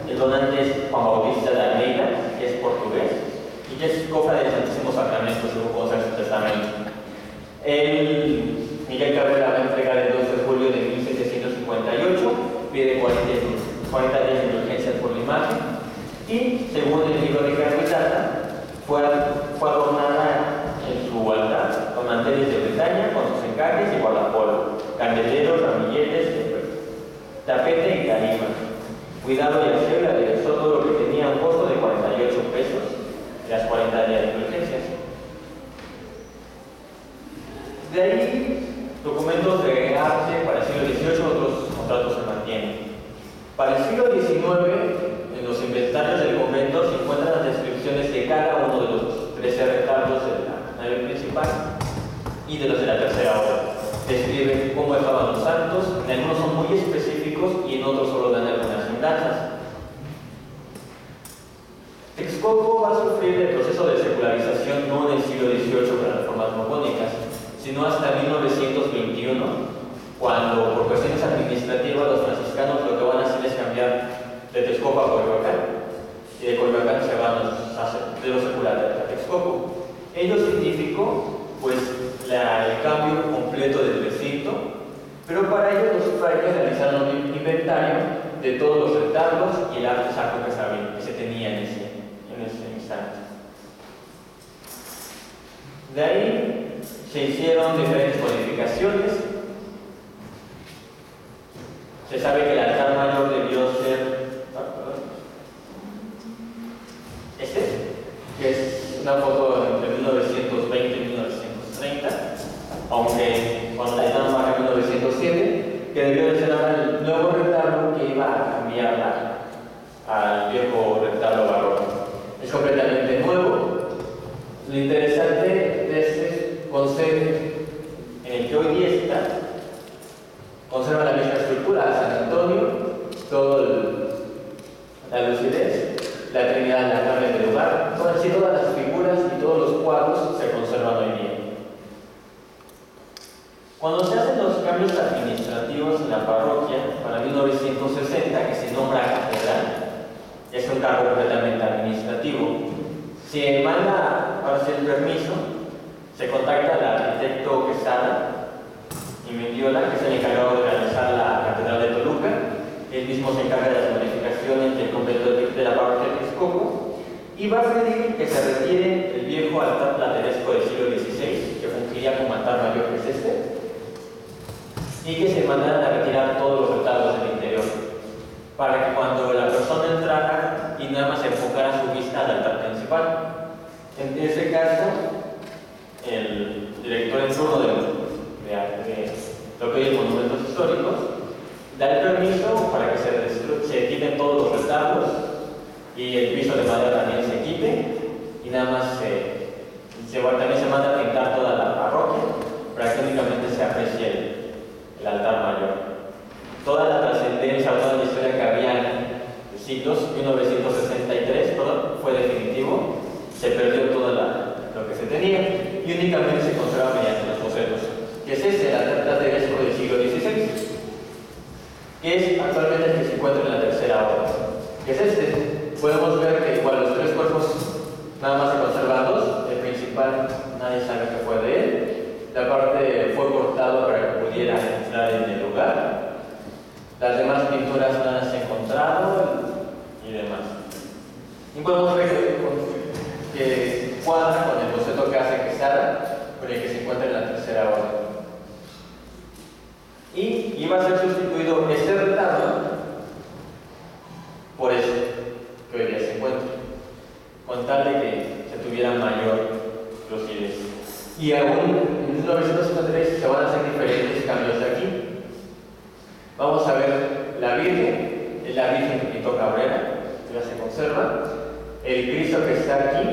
El donante es Juan Bautista de Almeida, que es portugués, y que es cofrade del Santísimo Sacramento, según consta en su testamento. Miguel Cabrera va a entregar el 2 de julio de 1758, pide 40 días de indulgencia por la imagen, y según el libro de Carpitata, fue adornada en su altar con manteles de Bretaña, con sus encajes y guardapolvo, candeleros, ramilletes, tapete y tarima. Cuidado y aseo le aderezó todo lo que tenía un costo de 48 pesos, las 40 días de indulgencias. De ahí, documentos de arte para el siglo XVIII, otros contratos se mantienen. Para el siglo XIX, en los inventarios del convento se encuentran las descripciones de cada uno de los 13 retablos de la nave principal y de los de la tercera hora. Describen cómo estaban los santos, en algunos son muy específicos y en otros solo dan algunas semblanzas. Texcoco va a sufrir el proceso de secularización no en el siglo XVIII con las reformas borbónicas, sino hasta 1921, cuando por cuestiones administrativas los franciscanos lo que van a hacer es cambiar de Texcoco a Coyoacán, y de Coyoacán se van de lo secular a Texcoco. Ello significó pues el cambio completo del recinto, pero para ello los frailes realizaron un inventario de todos los retablos y el arte sacro que se tenía en ese instante. De ahí se hicieron diferentes modificaciones. Se sabe que el altar mayor debió ser que es una foto entre 1920 y 1930, aunque cuando la edad marca 1907, que debió de ser ahora el nuevo retablo que iba a cambiar al viejo retablo barroco. Es completamente nuevo. Lo interesante de este concepto en el que hoy día está, conserva la misma estructura, San Antonio, la lucidez, la Trinidad en la carne del lugar, todas las figuras y todos los cuadros se conservan hoy día. Cuando se hacen los cambios administrativos en la parroquia, para 1960, que se nombra catedral, es un cargo completamente administrativo. Se manda para hacer el permiso, se contacta al arquitecto Quesada y Mendiola, que es el encargado de realizar la catedral de Toluca. Él mismo se encarga de las modificaciones del convento de la parroquia de Texcoco y va a pedir que se retire el viejo altar plateresco del siglo XVI, que fungiría como altar mayor, que es este, y que se mandaran a retirar todos los retablos del interior, para que cuando la persona entrara y nada más enfocara su vista al altar principal. En ese caso, el director en turno de lo que hay monumentos históricos da el permiso para que se quiten todos los retablos y el piso de madera también se quite, y nada más también se manda a pintar toda la parroquia para que únicamente se aprecie el altar mayor. Toda la trascendencia, toda la historia que había en siglos, 1963, fue definitivo, se perdió todo lo que se tenía y únicamente se conserva mediante los bocetos, que es el altar plateresco del siglo XVI, que es actualmente el que se encuentra en la tercera hora, que es este. Podemos ver que igual los tres cuerpos nada más se conservan dos, el principal nadie sabe que fue de él, la parte fue cortado para que pudiera entrar en el lugar, las demás pinturas no las he encontrado y demás. Y podemos ver que cuadra con el boceto que hace Quesada, con el que se encuentra en la tercera hora. Y iba a ser sustituido este retablo por este que hoy día se encuentra, con tal de que se tuviera mayor lucidez. Y aún en 1953 se van a hacer diferentes cambios de aquí. Vamos a ver la Virgen, es la Virgen que pintó Cabrera, que ya se conserva. El Cristo que está aquí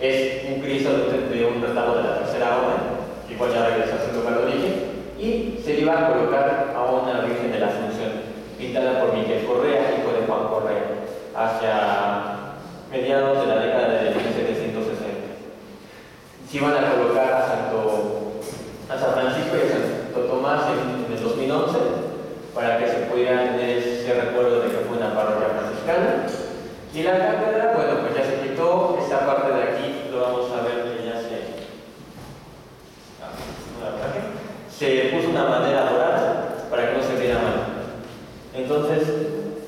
es un Cristo de un retablo de la tercera hora, que igual ya regresa a su lugar de origen, y se le iba a colocar a una Virgen de la Asunción, pintada por Miguel Correa, hijo de Juan Correa, hacia mediados de la década de 1760. Se iban a colocar a San Francisco y a Santo Tomás en el 2011, para que se pudiera tener ese recuerdo de que fue una parroquia franciscana. Y la cátedra, bueno, pues ya se quitó, esta parte de aquí lo vamos a ver que ya se puso una madera dorada para que no se viera mal. Entonces,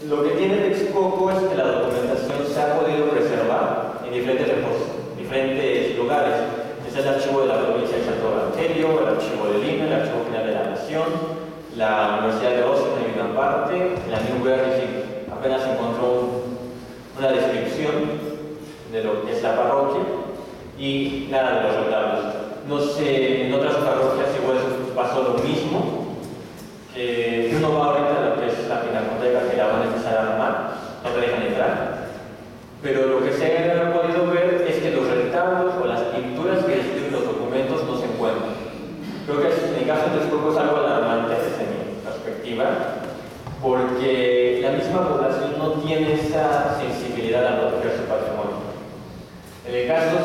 lo que tiene Texcoco es que la documentación se ha podido preservar en diferentes lugares. Este es el archivo de la provincia de Santo Evangelio, el archivo de Lima, el archivo general de la Nación, la Universidad de Austin en una parte, en la Newberry apenas encontró una descripción de lo que es la parroquia y nada de los retablos. No sé, en otras parroquias igual pasó lo mismo, que uno va ahorita a lo que es la pinacoteca, que la van a empezar a armar, no te dejan entrar, pero lo que se ha podido ver es que los retablos o las pinturas que describen los documentos no se encuentran. Creo que en el caso de Texcoco es algo alarmante desde mi perspectiva, porque la misma población no tiene esa sensibilidad a proteger su patrimonio. En el caso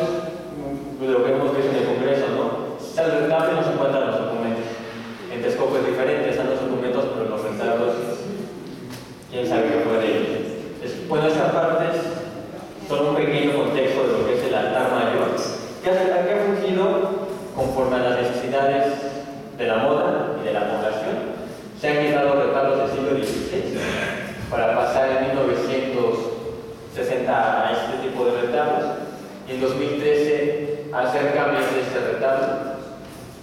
de lo que hemos visto en el Congreso, ¿no? El retablo no se encuentran los documentos. En Texcoco es diferente, están los documentos, pero los retablos, quién sabe qué fue de ellos. Bueno, estas partes son un pequeño contexto de lo que es el altar mayor, que ha fungido conforme a las necesidades de la moda y de la población. Se han quitado retablos del siglo XVI para pasar en 1960 a este tipo de retablos, y en 2013 hacer cambios de este retablo.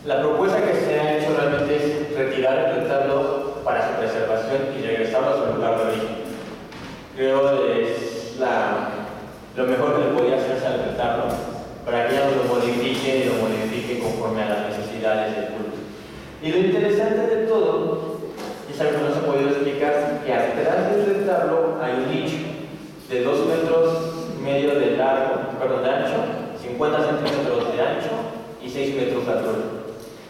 La propuesta que se ha hecho realmente es retirar el retablo para su preservación y lo mejor que le podía hacer es alertarlo para que ella lo modifique conforme a las necesidades del culto. Y lo interesante de todo, y es algo que no se ha podido explicar, que atrás del retablo hay un nicho de 2,5 metros de ancho, 50 centímetros de ancho y 6 metros de altura,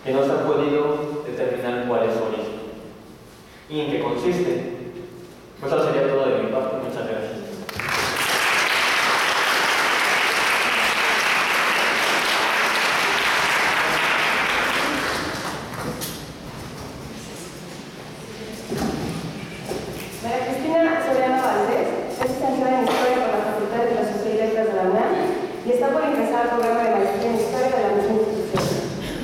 que no se ha podido determinar cuál es su origen y en qué consiste. Pues eso sería todo de mi parte. Muchas gracias. Y está por ingresar al programa de maestría en Historia de la misma institución.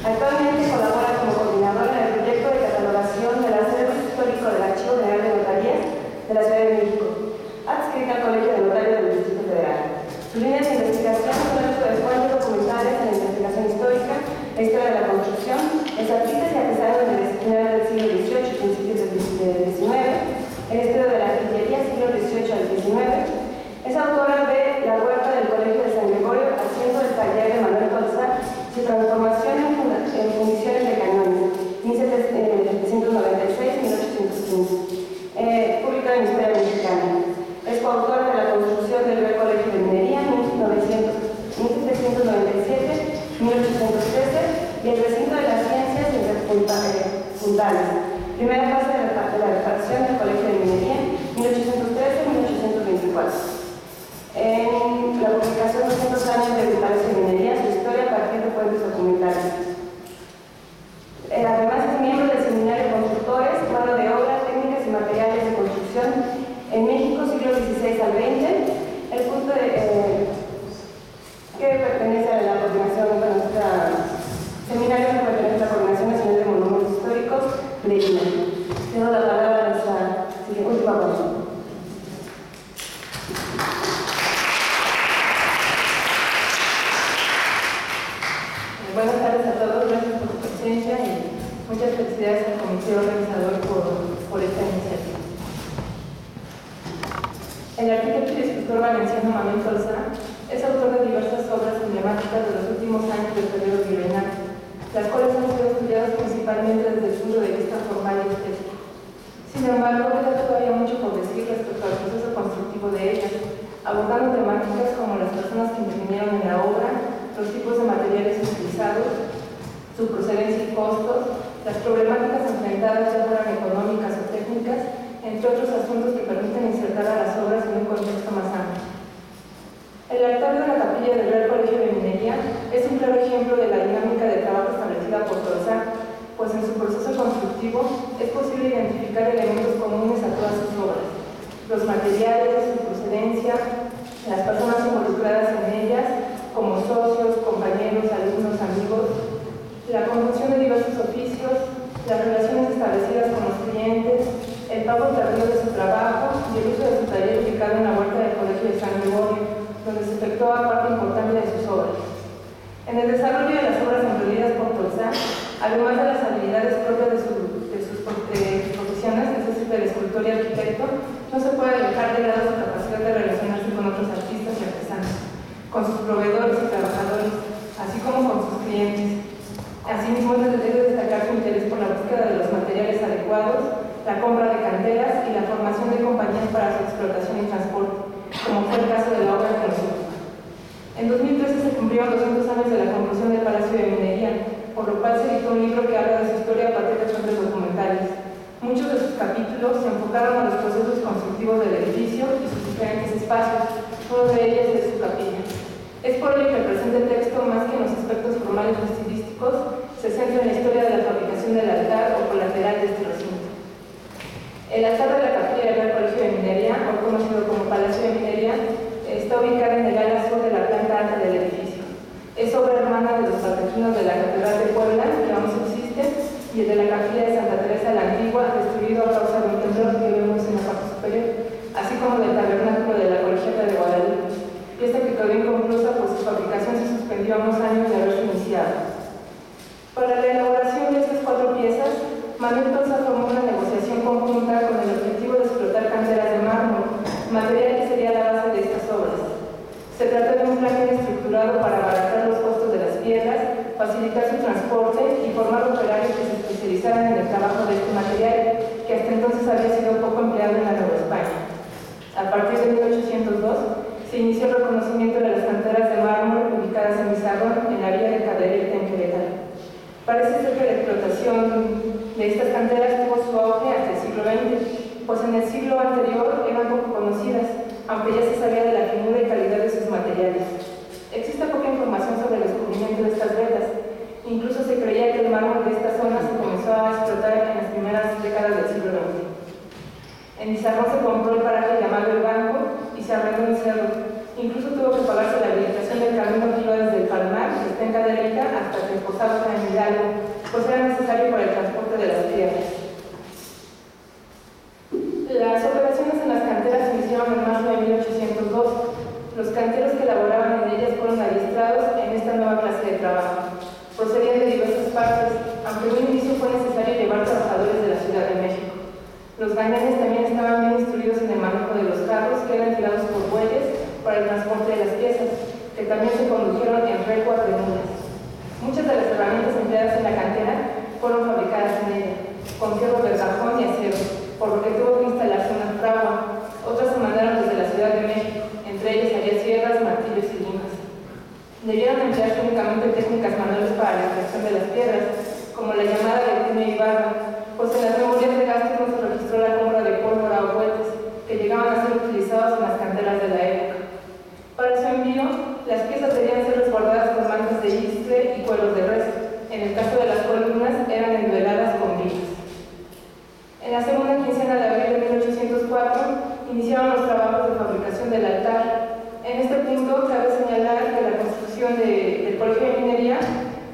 Actualmente colabora como coordinadora en el proyecto de catalogación del acervo histórico del Archivo General de Notarías de la Ciudad de México, adscrita al Colegio de Notarios del Distrito Federal. Sus líneas de investigación son el uso de fuentes documentales en la investigación histórica, la historia de la construcción, los artistas y artesanos en el finales del siglo XVIII y principios del XIX, el estudio de la artillería siglo XVIII al XIX. Es autora de La Huerta del Colegio de San Gregorio, haciendo el taller de Manuel Tolsa, su transformación en fundiciones de cañones, 1796-1815, publicada en Historia Mexicana. Es coautora de La Construcción del Real Colegio de Minería, 1797-1813, y El Recinto de las Ciencias Interpuntales, primera fase de la refacción del Colegio de Minería, 1813-1824. En la publicación 200 años de Palacio de Minería, su historia a partir de fuentes documentales. Además es miembro del Seminario de Constructores, mano de obra, técnicas y materiales de construcción en México, siglo XVI al XX, el punto que pertenece a la coordinación, Seminario que pertenece a la Coordinación Nacional de Monumentos Históricos de Lima. Tengo la palabra a nuestra última voz. Buenas tardes a todos, gracias por su presencia y muchas felicidades al comité organizador por esta iniciativa. El arquitecto y escultor valenciano Manuel Tolsa es autor de diversas obras emblemáticas de los últimos años del periodo virreinal, las cuales han sido estudiadas principalmente desde el punto de vista formal y estético. Sin embargo, queda todavía mucho por decir respecto al proceso constructivo de ellas, abordando temáticas como las personas que intervinieron en la obra, los tipos de materiales utilizados, su procedencia y costos, las problemáticas enfrentadas ya fueran económicas o técnicas, entre otros asuntos que permiten insertar a las obras en un contexto más amplio. El altar de la capilla del Real Colegio de Minería es un claro ejemplo de la dinámica de trabajo establecida por Tolsa, pues en su proceso constructivo es posible identificar elementos comunes a todas sus obras: los materiales, su procedencia, las personas involucradas en ellas, como socios, compañeros, alumnos, amigos, la conjunción de diversos oficios, las relaciones establecidas con los clientes, el pago tardío de su trabajo y el uso de su taller ubicado en la huerta del Colegio de San Gregorio, donde se efectúa parte importante de sus obras. En el desarrollo de las obras emprendidas por Tolsa, además de las habilidades propias de sus profesiones, es decir, del escultor y arquitecto, no se puede dejar de lado su capacidad de relacionarse con otros artistas y artesanos, con sus proveedores y trabajadores, así como con sus clientes. Asimismo, es de destacar su interés por la búsqueda de los materiales adecuados, la compra de canteras y la formación de compañías para su explotación y transporte, como fue el caso de la obra que nos ocupa. En 2013 se cumplieron 200 años de la conclusión del Palacio de Minería, por lo cual se editó un libro que habla de su historia a partir de fuentes documentales. Muchos de sus capítulos se enfocaron a los procesos constructivos del edificio y sus diferentes espacios, uno de ellos es su capilla. Es por ello que el presente texto, más que en los aspectos formales o estilísticos, se centra en la historia de la fabricación del altar o colateral de este recinto. El altar de la capilla del Real Colegio de Minería, hoy conocido como Palacio de Minería, está ubicado en el ala sur de la planta alta del edificio. Es obra hermana de los baldaquinos de la Catedral de Puebla, que aún subsiste, y el de la capilla de Santa Teresa la Antigua, destruido a causa de un temblor que vemos en la parte superior, así como del tabernáculo de la Colegiata de Guadalupe. Pieza que quedó inconclusa, pues su fabricación se suspendió a unos años de haberse iniciado. Para la elaboración de estas 4 piezas, Manuel Tolsa formó una negociación conjunta con el objetivo de explotar canteras de mármol, material que sería la base de estas obras. estructurado para abaratar los costos de las piedras, facilitar su transporte y formar operarios que se especializaran en el trabajo de este material, que hasta entonces había sido poco empleado en la Nueva España. A partir de 1802 se inició el reconocimiento de las canteras de mármol ubicadas en Bizarrón, en la vía de Cadereyta, en Querétaro. Parece ser que la explotación de estas canteras tuvo su auge hasta el siglo XX, pues en el siglo anterior eran poco conocidas, aunque ya se sabía de la finura y calidad de sus materiales. Existe poca información sobre el descubrimiento de estas vetas. Incluso se creía que el mármol de esta zona se comenzó a explotar en las primeras décadas del siglo XX. En Bizarrón se compró el paraje llamado El Banco y se arrendó un cerro. Incluso tuvo que pagarse la habilitación del camino que iba desde el Palmar, que está en Cadereyta, hasta que Posada en Hidalgo, pues era necesario para el transporte de las piedras. Las operaciones en las canteras se iniciaron en marzo de 1802. Los canteros que laboraban en ellas fueron adiestrados en esta nueva clase de trabajo. Procedían de diversas partes, aunque en un inicio fue necesario llevar trabajadores de la Ciudad de México. Los gañanes también estaban bien instruidos en el manejo de los carros, que eran tirados por bueyes para el transporte de las piezas, que también se condujeron en recuas de mulas. Muchas de las herramientas empleadas en la cantera fueron fabricadas en ella, con fierro de cajón y acero, por lo que tuvo que instalarse una fragua. Otras se mandaron desde la Ciudad de México, entre ellas había sierras, martillos y limas. Debieron emplearse únicamente técnicas manuales para la extracción de las piedras, como la llamada de Tino y Barra, pues en las memorias de gastos no se registró la compra de pólvora o cohetes, que llegaban a ser utilizados en las canteras de la época. Para su envío, las piezas debían ser resguardadas con mantas de istre y cueros de res. En el caso de las columnas, eran endueladas con vigas. En la segunda quincena de abril de 1804, iniciaron los trabajos de fabricación del altar. En este punto, cabe señalar que la construcción del Colegio de Minería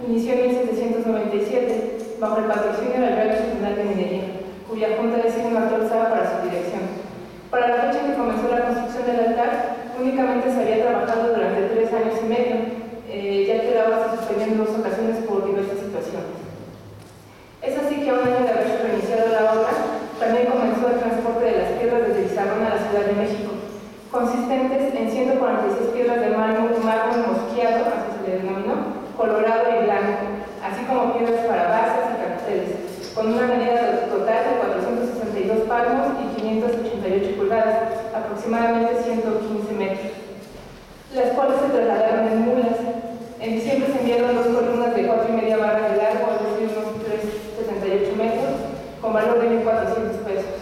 inició en 1797, bajo el patrocinio del Real Tribunal de Minería, cuya junta designa autorizada para su dirección. Para la fecha en que comenzó la construcción del altar, únicamente se había trabajado durante 3 años y medio, ya que la obra se suspendió en 2 ocasiones por diversas situaciones. Es así que a un año de haberse reiniciado la obra, también comenzó el transporte de las piedras desde Bizarrón a la Ciudad de México, consistentes en 146 piedras de mármol mosqueado, así se le denominó, colorado y blanco, así como piedras para bases y carteles, con una medida total de 462 palmos y 588 pulgadas, aproximadamente 115 metros, las cuales se trasladaron en mulas. En diciembre se enviaron 2 columnas de 4,5 barras de largo, es decir, unos 3,78 metros, con valor de 1,400 pesos.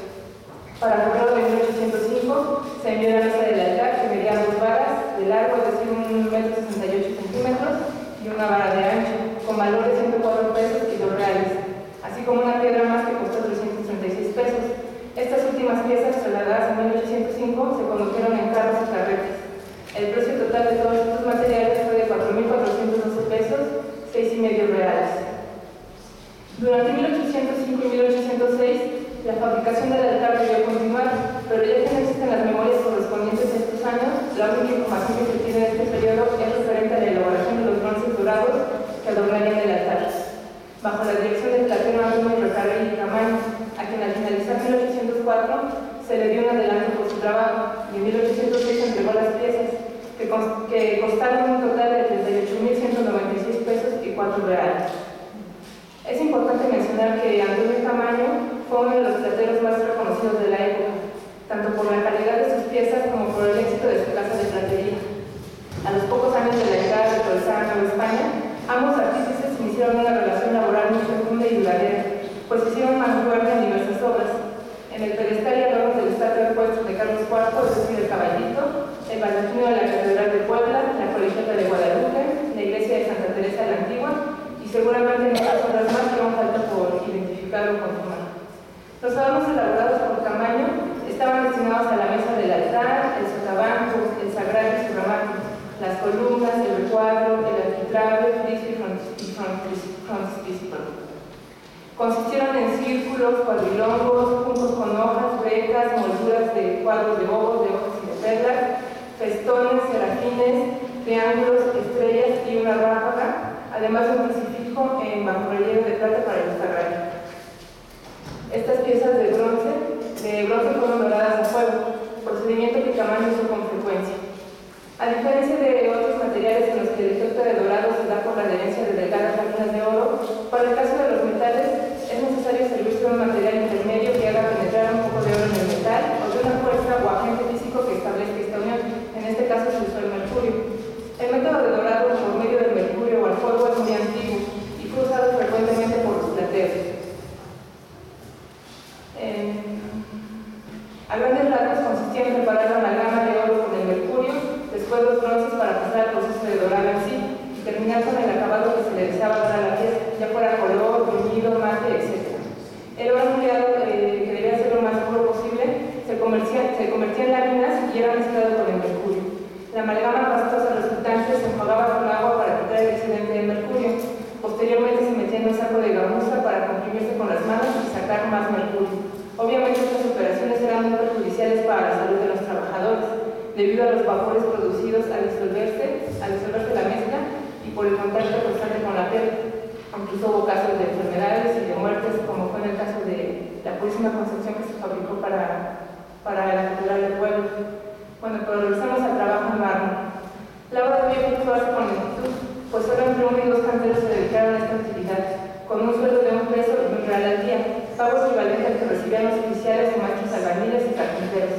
Para febrero de 1805 se envió la mesa del altar, que medía 2 varas de largo, es decir, 1,68 centímetros, y una vara de ancho, con valor de 104 pesos y 2 reales, así como una piedra más que costó 336 pesos. Estas últimas piezas, trasladadas en 1805, se condujeron en carros y carretas. El precio total de todos estos materiales fue de 4.412 pesos, 6,5 reales. Durante 1805 y 1806, la fabricación del altar debió continuar, pero ya que no existen las memorias correspondientes a estos años, la única información que se tiene de este periodo es referente a la elaboración de los bronces dorados que adornarían el altar. Bajo la dirección del platero Antonio Recarrey y Camaño, a quien al finalizar 1804 se le dio un adelanto por su trabajo, y en 1806 entregó las piezas, que costaron un total de 38.196 pesos y 4 reales. Es importante mencionar que Antonio Camaño fue uno de los plateros más reconocidos de la época, tanto por la calidad de sus piezas como por el éxito de su casa de platería. A los pocos años de la llegada de Tolzán a Nueva España, ambos artífices iniciaron una relación laboral muy fecunda y duradera, pues hicieron mancuerna en diversas obras. En el pedestal y adornos del estatua puesto de Carlos IV, es decir, el Caballito, el baldaquino de la Catedral de Puebla, la Colegiata de Guadalupe, la iglesia de Santa Teresa de la Antigua, y seguramente muchas obras más que aún falta por identificar o confirmar. Los adornos elaborados por Camaño estaban destinados a la mesa del altar, el sotabanco, el sagrario y su ramaje, las columnas, el recuadro, el arquitrabe, friso y frontispicio. Consistieron en círculos, cuadrilongos, juncos con hojas, becas, molduras de cuadros de bobos, de hojas y de perlas, festones, serafines, triángulos, estrellas y una ráfaga, además de un crucifijo en bajorrelieve de plata para el sagrario. Estas piezas de bronce fueron doradas a fuego, procedimiento que Camaño usó con frecuencia. A diferencia de otros materiales en los A grandes rasgos consistía en preparar la amalgama de oro con el mercurio, después los bronces para pasar al proceso de dorado en sí, y terminar con el acabado que se le deseaba dar a la pieza, ya fuera color, bruñido, mate, etc. El oro empleado, que debía ser lo más puro posible, se convertía en láminas y era mezclado con el mercurio. La amalgama pastosa resultante se enjuagaba con agua para quitar el excedente de mercurio. Posteriormente se metía en un saco de gamuza para comprimirse con las manos y sacar más mercurio. Obviamente estas operaciones eran muy perjudiciales para la salud de los trabajadores, debido a los vapores producidos al disolverse la mezcla y por el contacto constante con la piel. Incluso hubo casos de enfermedades y de muertes, como fue en el caso de la Purísima Concepción que se fabricó para la Catedral del Pueblo. Bueno, pero regresamos al trabajo en mármol. La obra debía efectuarse con lentitud, pues solo entre 1 y 2 canteros se dedicaron a esta actividad, con un sueldo de $1 y un real al día, pago equivalente al que recibían los oficiales o maestros albañiles y carpinteros.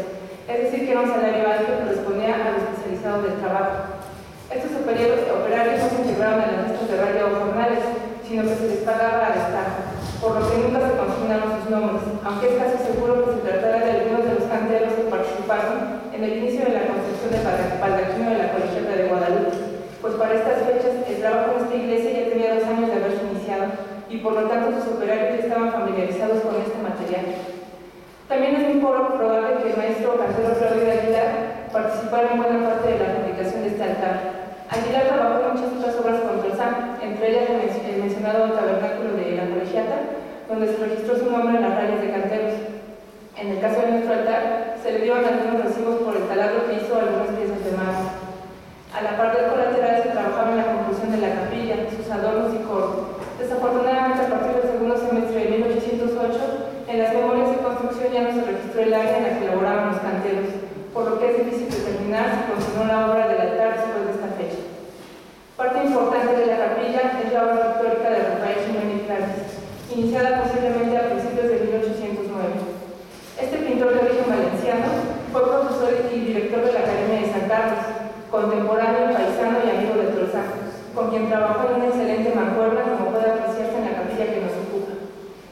Es decir, que era un salario alto que correspondía a lo especializado del trabajo. Estos operarios no se integraron a las listas de raya o jornales, sino que se les pagaba al Estado, por lo que nunca se consignaron sus nombres, aunque es casi seguro que se tratara de algunos de los canteros que participaron en el inicio de la construcción del baldaquino de la Colegiata de Guadalupe, pues para estas fechas el trabajo en esta iglesia ya tenía 2 años de haberse iniciado y por lo tanto sus operarios ya estaban familiarizados con este material. También es muy probable que el maestro cantero Claudio Aguilar participara en buena parte de la fabricación de este altar. Aguilar trabajó en muchas otras obras con Tolzán, entre ellas el mencionado tabernáculo de la Colegiata, donde se registró su nombre en las rayas de canteros. En el caso de nuestro altar, se le dieron algunos recibos por el taladro que hizo algunas piezas de mármol. A la par del colateral se trabajaba en la conclusión de la capilla, sus adornos y coro. Desafortunadamente, a partir del segundo semestre de 1808, en las memorias de construcción ya no se registró el área en la que elaboraban los canteros, por lo que es difícil determinar si continuó la obra del altar después de esta fecha. Parte importante de la capilla es la obra pictórica de Rafael Jiménez Claris, iniciada posiblemente a principios de 1809. Este pintor de origen valenciano fue profesor y director de la Academia de San Carlos, contemporáneo, paisano y amigo de Tolzán, con quien trabajó en una excelente mancuerna, como puede apreciarse en la capilla que nos ocupa.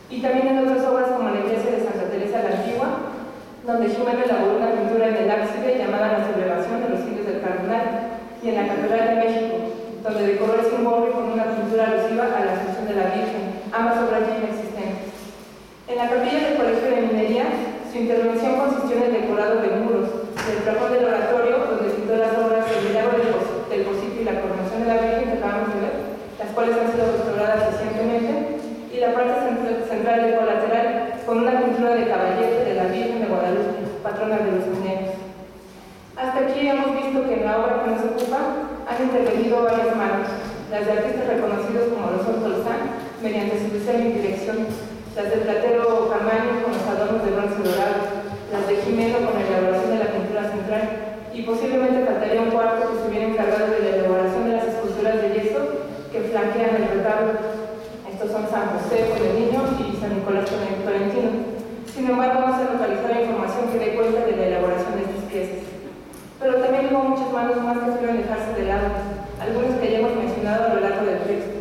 Y también en otras obras como la iglesia de Santa Teresa la Antigua, donde Jiménez elaboró una pintura en el ábside llamada La Celebración de los Siglos del Cardenal, y en la Catedral de México, donde decoró el cimborrio con una pintura alusiva a la Asunción de la Virgen, ambas obras ya inexistentes. En la capilla del Colegio de Minería, su intervención consistió en el decorado de muros, del plafón del oratorio, donde pintó las obras El Milagro del Pocito y la Coronación de la Virgen que acabamos de ver, las cuales han sido restauradas recientemente, y la parte central del colateral con una pintura de caballete de la Virgen de Guadalupe, patrona de los mineros. Hasta aquí hemos visto que en la obra que nos ocupa han intervenido varias manos, las de artistas reconocidos como los Tolzán, mediante su diseño y dirección, las del platero Camaño con los adornos de bronce dorado, las de Jimeno con la elaboración de la pintura central, y posiblemente faltaría un cuarto que estuviera encargado de la elaboración de las esculturas de yeso que flanquean el retablo. Estos son San José con el Niño y San Nicolás con el Tolentino. Sin embargo, no se localizó la información que dé cuenta de la elaboración de estas piezas. Pero también hubo muchas manos más que suelen dejarse de lado, algunos que ya hemos mencionado a lo largo del texto.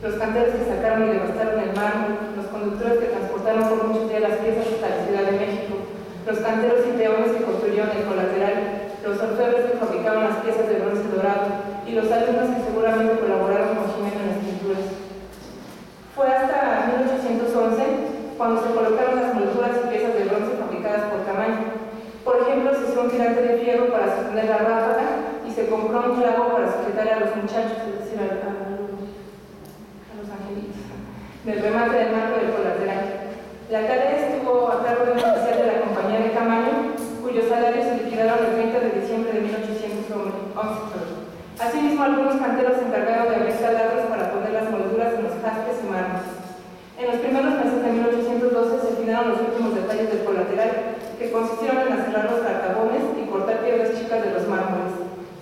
Los canteros que sacaron y devastaron el mármol, los conductores que transportaron por muchos días las piezas hasta la Ciudad de México, los canteros y peones que construyeron el colateral, los orfebres que fabricaron las piezas de bronce dorado y los alumnos que seguramente colaboraron con Jimeno en las pinturas. Fue hasta 1811 cuando se colocaron las molduras y piezas de bronce fabricadas por Camaño. Por ejemplo, se hizo un tirante de fierro para sostener la ráfaga y se compró un clavo para sujetar a los muchachos, es decir, a los angelitos, del remate del marco del colateral. La tarea estuvo a cargo de un oficial de la compañía de Camaño, cuyos salarios se liquidaron el 30 de diciembre de 1811. Asimismo, algunos canteros se encargaron de abrir taladros para poner las molduras en los jaspes y mármoles. En los primeros meses de 1812 se afinaron los últimos detalles del colateral, que consistieron en aserrar los cartabones y cortar piedras chicas de los mármoles.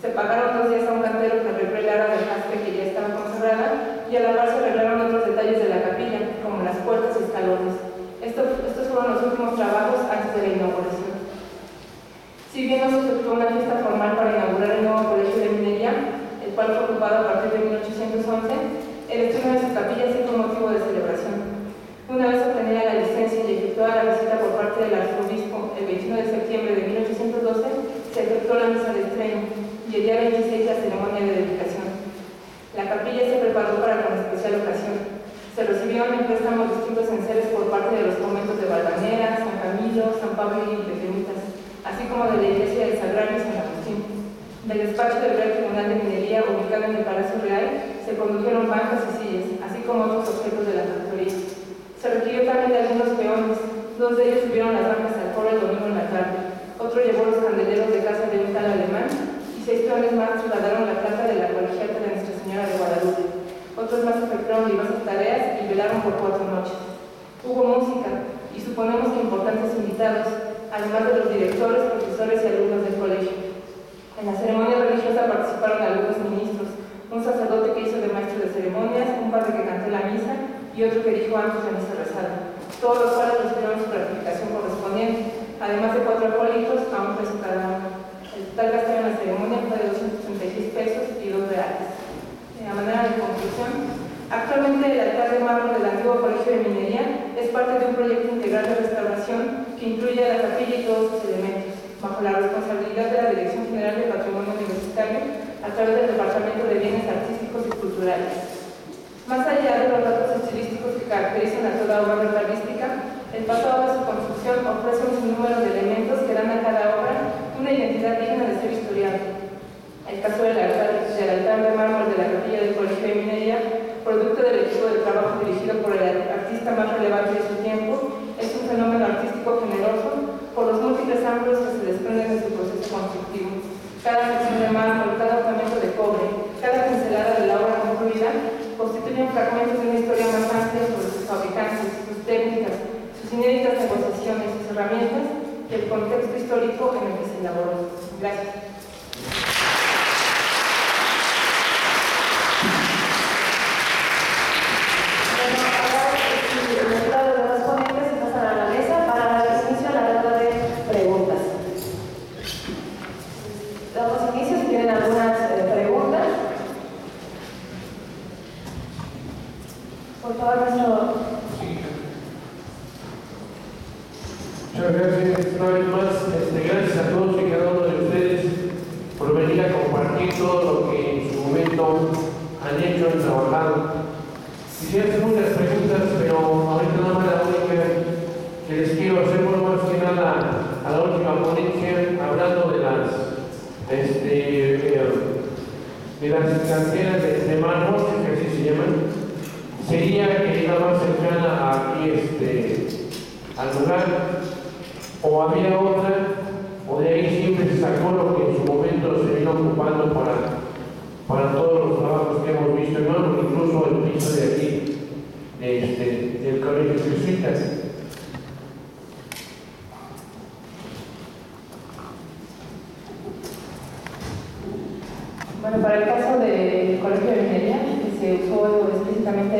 Se pagaron 2 días a un cantero que arregló el ara del jaspe que ya estaba consagrada, y a la par se arreglaron otros detalles de la capilla, como las puertas y escalones. Estos fueron los últimos trabajos antes de la inauguración. Si bien no se efectuó una fiesta formal para inaugurar el nuevo colegio de minería, el cual fue ocupado a partir de 1811, el estreno de su capilla sí fue motivo de celebración. Una vez obtenida la licencia y efectuada la visita por parte del arzobispo el 21 de Pablo y Pequeñitas, así como de la iglesia de Sagrario y San Agustín. Del despacho del Real Tribunal de Minería, ubicado en el Palacio Real, se condujeron bancas y sillas, así como otros objetos de la factoría. Se requirió también de algunos peones. Dos de ellos subieron las ramas al foro el domingo en la tarde. Otro llevó los candeleros de casa de un tal alemán y 6 peones más trasladaron la plata de la colegiata de Nuestra Señora de Guadalupe. Otros más efectuaron diversas tareas y velaron por 4 noches. Hubo música y suponemos que importantes invitados, además de los directores, profesores y alumnos del colegio. En la ceremonia religiosa participaron algunos ministros, un sacerdote que hizo de maestro de ceremonias, un padre que cantó la misa y otro que dijo antes de misa rezada. Todos los cuales recibieron su gratificación correspondiente, además de 4 acólitos a un peso cada uno. El total gasto en la ceremonia fue de 236 pesos y 2 reales. A manera de conclusión, actualmente el altar de mármol del antiguo Colegio de Minería es parte de un proyecto integral de restauración que incluye a la capilla y todos sus elementos, bajo la responsabilidad de la Dirección General de Patrimonio Universitario a través del Departamento de Bienes Artísticos y Culturales. Más allá de los datos estilísticos que caracterizan a toda obra metalística, el pasado de su construcción ofrece un sinnúmero de elementos que dan a cada obra una identidad digna de ser historiada. El caso del altar de mármol de la capilla del Colegio de Minería, producto del equipo de trabajo dirigido por el artista más relevante de su tiempo, es un fenómeno artístico generoso por los múltiples ángulos que se desprenden de su proceso constructivo. Cada sección de mármol, cada ornamento de cobre, cada pincelada de la obra concluida constituyen fragmentos de una historia más amplia sobre sus fabricantes, sus técnicas, sus inéditas negociaciones, sus herramientas y el contexto histórico en el que se elaboró. Gracias. Muchas gracias una vez más. Gracias a todos y cada uno de ustedes por venir a compartir todo lo que en su momento han hecho, han trabajado. Quisiera hacer muchas preguntas, pero ahorita nada más la única que les quiero hacer, por más que nada, a la última ponencia, hablando de las canteras de mármol, que así se llaman, sería que era más cercana aquí al lugar, o había otra, o de ahí siempre se sacó lo que en su momento se vino ocupando para todos los trabajos que hemos visto en mármol, incluso el piso de aquí, del colegio jesuita. Bueno, para el caso del Colegio de Minería, que se usó explícitamente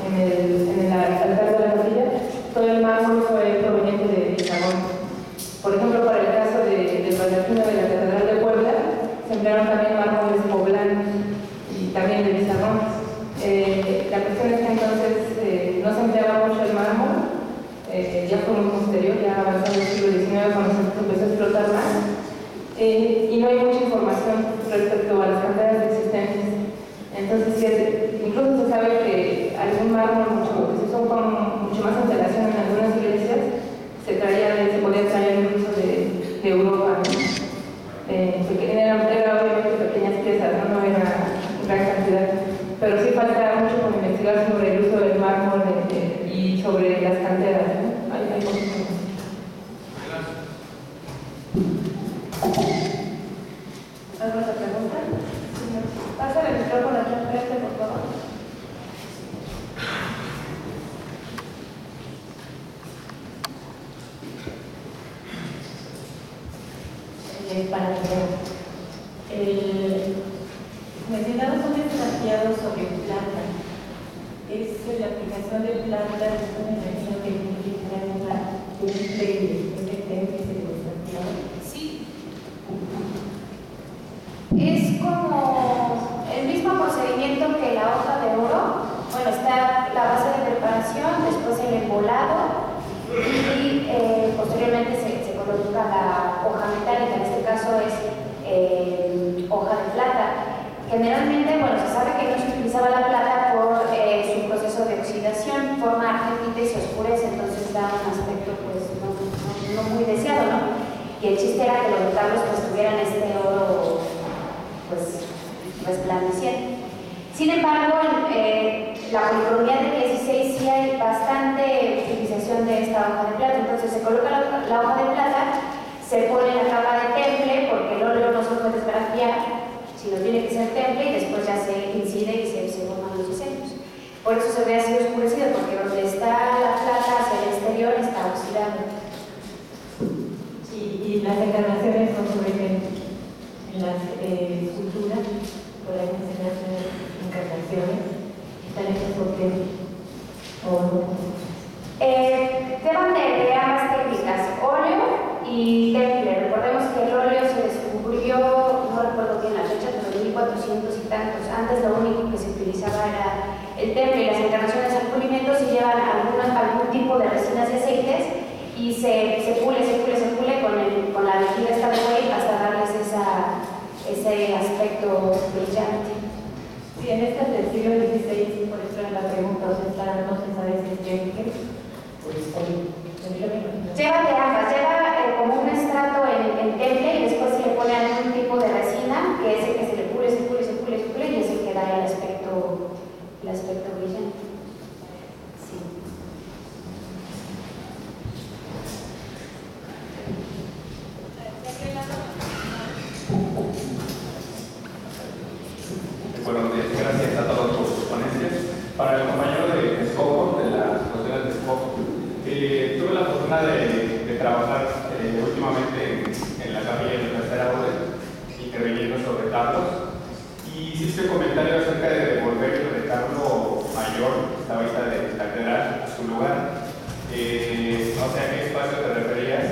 en el altar de la capilla, todo el mármol fue proveniente de Bizarrón. Por ejemplo, para el caso del baldacchino de la Catedral de Puebla, se emplearon también mármoles poblanos y también de Bizarrón. La cuestión es que entonces no se empleaba mucho el mármol, ya fue muy posterior, ya avanzado el siglo XIX cuando se empezó a explotar más. Y no hay mucha información respecto a las canteras existentes. Entonces, incluso se sabe que algún mármol que se usó mucho más antelación en algunas iglesias se podía traer incluso de Europa, ¿no? Eran obviamente pequeñas piezas, no era gran cantidad, pero sí falta mucho por investigar sobre el uso del mármol y sobre las canteras, ¿no? Hay cosas que... ¿Alguna otra pregunta? Pasa el micrófono aquí enfrente, por favor. Para mencionamos un desafiado sobre plata. Es la aplicación de plata, es una energía que implica un empleo, que se desafiado. Sí. Es como el mismo procedimiento que la hoja de oro. Bueno, está la base de preparación, después el embolado y posteriormente se coloca la hoja metálica. En este caso es hoja de plata. Generalmente, bueno, se sabe que no se utilizaba la plata por su proceso de oxidación, forma argentita y se oscurece, entonces da un aspecto pues no muy muy deseado, ¿no? Y el chiste era que los retablos pues tuvieran este oro pues resplandeciente. Sin embargo, la policromía del 16 sí hay bastante utilización de esta hoja de plata. Entonces se coloca la hoja de plata, se pone la capa de temple, porque el óleo no se puede esgrafiar, sino tiene que ser temple, y después ya se incide y se forman los diseños. Por eso se ve así oscurecido, porque donde está la plata hacia el exterior está oxidado. Sí, y las encarnaciones son sobre en las esculturas, por ahí enseñan encarnaciones, están hechas por temple o no. Llevan de ambas técnicas, óleo y temple. Recordemos que el óleo se descubrió, no recuerdo bien la fecha, pero en 1400 y tantos. Antes lo único que se utilizaba era el temple, y las encarnaciones al pulimento se llevan algún tipo de resinas y aceites y se pule con la vejiga esta de buey hasta darles ese aspecto brillante. Sí, en estas del siglo XVI, por eso era la pregunta, o sea, no se sabe si es temple. Lleva de ambas, lleva como un estrato en temple y después se le pone algún tipo de resina que es el que se le pule y es el que da el aspecto brillante. Sí. Bueno, gracias a todos por sus ponencias. Para el compañero de Texcoco, de las cuestiones de Texcoco, tuve la fortuna de trabajar últimamente en la capilla de la Tercera Orden, interviniendo sobre retablos, y hiciste comentario acerca de devolver el retablo mayor, esta vista de la catedral, a su lugar. No sé a qué espacio te referías.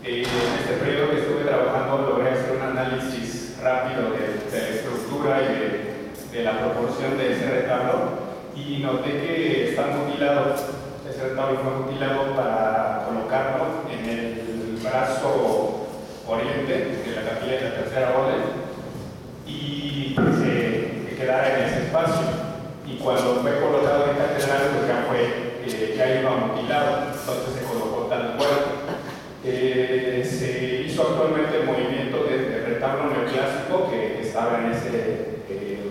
En este periodo que estuve trabajando logré hacer un análisis rápido de la estructura y de la proporción de ese retablo, y noté que está mutilado. Ese retablo fue mutilado para colocarlo en el brazo oriente de la capilla de la Tercera Orden y que quedara en ese espacio. Y cuando fue colocado en catedral, pues ya iba mutilado, entonces se colocó tal cual. Se hizo actualmente el movimiento del retablo neoclásico que estaba en ese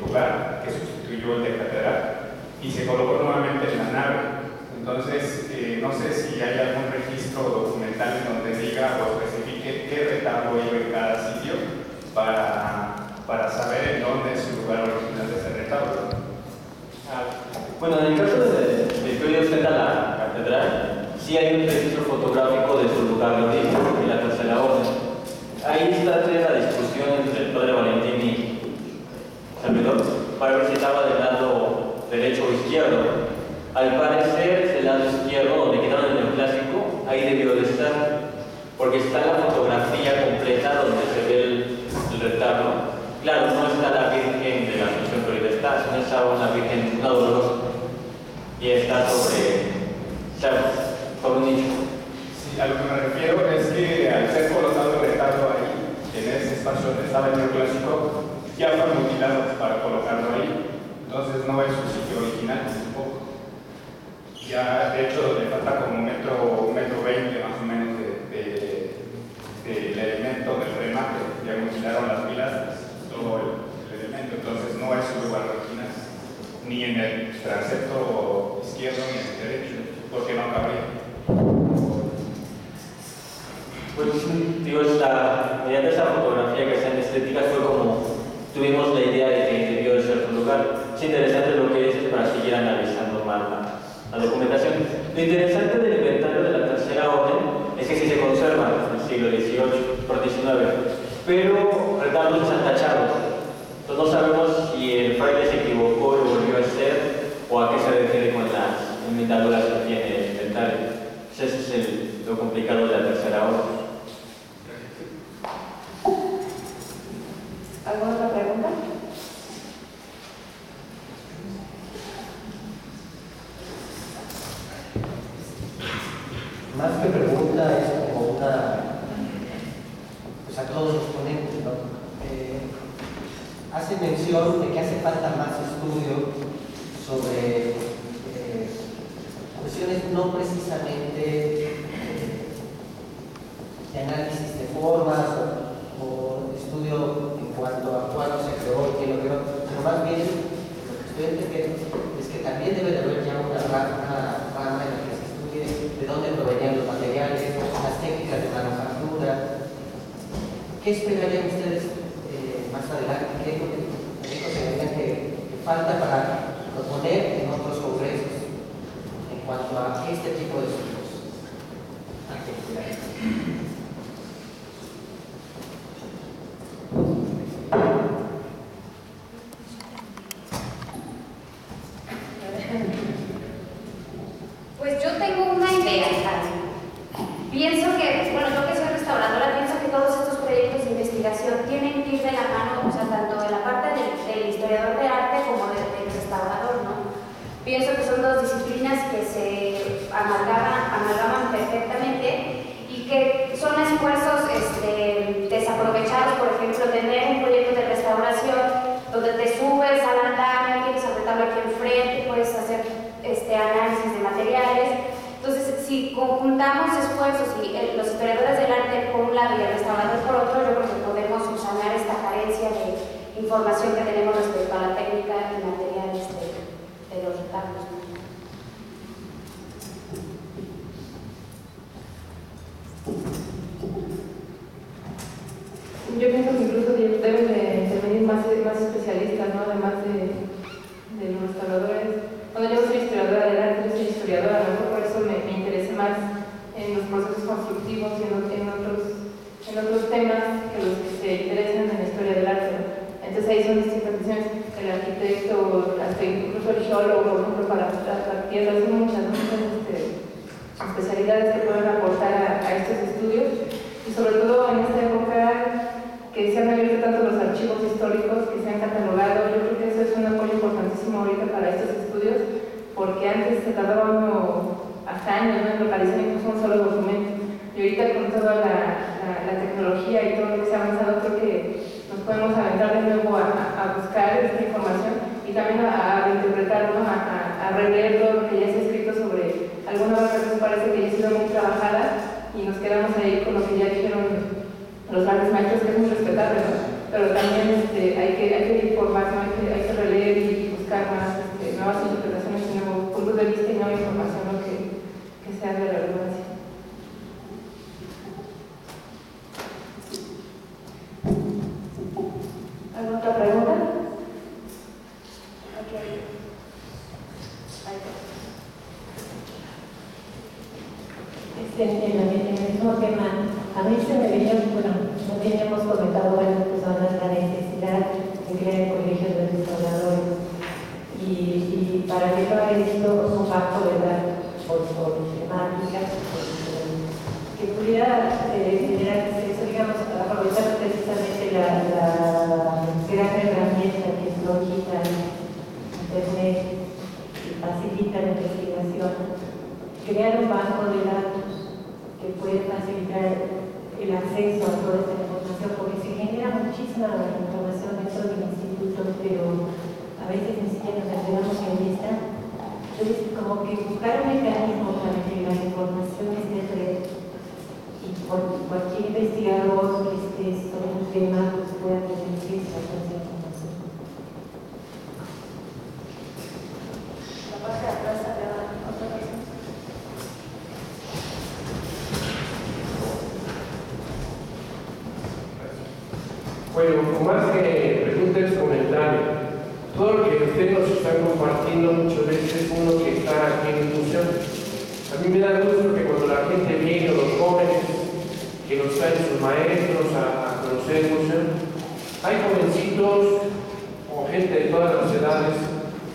lugar, que sustituyó el de catedral, y se colocó nuevamente en la nave. Entonces, no sé si hay algún registro documental en donde diga o especifique qué retablo iba en cada sitio para saber en dónde es el lugar original de ese retablo. Bueno, en el caso de que hoy ostenta la catedral, sí hay un registro fotográfico de su lugar de origen, en la Tercera Orden. Ahí está la discusión entre el padre Valentín y servidor para ver si estaba del lado derecho o izquierdo. Al parecer, del lado izquierdo, donde quitaron el neoclásico, ahí debió de estar, porque está la fotografía completa donde se ve el retablo. Claro, no está la Virgen de la Asunción que ahorita está, sino está una Virgen, una dolorosa, y está sobre un nicho. Sí, a lo que me refiero es que al ser colocado el retablo ahí, en ese espacio donde estaba el neoclásico, ya fue mutilado para colocarlo ahí. Entonces no es su sitio original tampoco. Ya, de hecho, le falta como un metro 20 más o menos del elemento del remate. Ya mutilaron las pilas, todo el elemento. Entonces no es su lugar original, ni en el transepto izquierdo ni en el derecho, porque no cabría. Pues digo, mediante esa fotografía que está en estética fue como tuvimos la idea de que debió de ser su lugar. Es interesante lo que dices para seguir analizando más la documentación. Lo interesante del inventario de la Tercera Orden es que sí se conserva en el siglo XVIII por XIX, pero retablos están tachados. Entonces no sabemos si el fraile se equivocó y lo volvió a hacer o a qué se refiere con las imitadoras que tiene el inventario. Ese es lo complicado de la Tercera Orden. ¿Alguna otra pregunta? Más que pregunta es como una, pues a todos los ponentes, ¿no? Hace mención de que hace falta más estudio sobre cuestiones no precisamente análisis de formas o estudio en cuanto a cuándo se creó y quién lo creó, pero más bien lo que estoy entendiendo es que también debe de haber ya una rama en la que se estudie de dónde provenían los materiales, las técnicas de manufactura. ¿Qué esperarían ustedes más adelante? ¿Qué considerarían que falta para proponer en otros congresos en cuanto a este tipo de estudios? Pues yo tengo una idea, pienso que, bueno, yo que soy restauradora, pienso que todos estos proyectos de investigación tienen que ir de la mano, o sea, tanto de la parte del historiador de arte como del restaurador, ¿no? Pienso que son dos disciplinas que se amalgaman perfectamente y que son esfuerzos desaprovechados. Por ejemplo, tener un proyecto de restauración donde te subes al andamio, tienes el retablo aquí enfrente, puedes hacer análisis de materiales. Entonces, si conjuntamos esfuerzos y los historiadores del arte por un lado y el restaurador por otro, yo creo que podemos subsanar esta carencia de información que tenemos respecto a la técnica y materiales de los retablos. Yo pienso que incluso deben de intervenir más especialistas, ¿no? Además de los restauradores. Cuando yo soy historiadora del arte, yo soy historiadora, a lo mejor por eso me interesa más en los procesos constructivos y en otros temas que los que se interesan en la historia del arte, ¿no? Entonces ahí son distintas visiones. El arquitecto, hasta incluso el geólogo, por ejemplo, para la tierra, son muchas especialidades que pueden aportar a estos estudios, y sobre todo en esta época que se han abierto tanto los archivos históricos que se han catalogado. Yo creo que eso es un apoyo importantísimo ahorita para estos estudios, porque antes se tardaba uno hasta años, ¿no?, en localizar incluso un solo documento, y ahorita con toda la tecnología y todo lo que se ha avanzado, creo que nos podemos aventar de nuevo a buscar esta información y también a interpretar, ¿no?, a releer todo lo que ya se ha escrito sobre algunas veces parece que ya ha sido muy trabajada y nos quedamos ahí con lo que ya dijeron los grandes maestros, que es muy respetable, ¿no? Pero también hay que informar, ¿no? hay que releer y buscar más nuevas interpretaciones y nuevos puntos de vista y nueva información, ¿no?, que sea de relevancia. ¿Alguna otra pregunta? Okay. En el mismo tema, a mí se me veía, bueno, no teníamos comentado varias personas la necesidad de crear colegios de restauradores y para que yo haya visto un banco de datos por temáticas, que pudiera generar eso, digamos, aprovechar precisamente la gran herramienta que es lógica, internet, que facilita la investigación, crear un banco de datos que puede facilitar el acceso a toda esta información, porque se genera muchísima información dentro del instituto, pero a veces ni siquiera nos ayudamos en vista. Entonces, como que buscar un mecanismo para que la información esté red y cualquier investigador que esté sobre un tema pues pueda tener acceso a toda esa información. La parte de atrás había otra persona. Bueno, más que preguntas, comentarios. Todo lo que ustedes nos están compartiendo muchas veces uno que está aquí en inclusión. A mí me da gusto que cuando la gente viene, los jóvenes, que nos traen sus maestros a conocer el museo, hay jovencitos o gente de todas las edades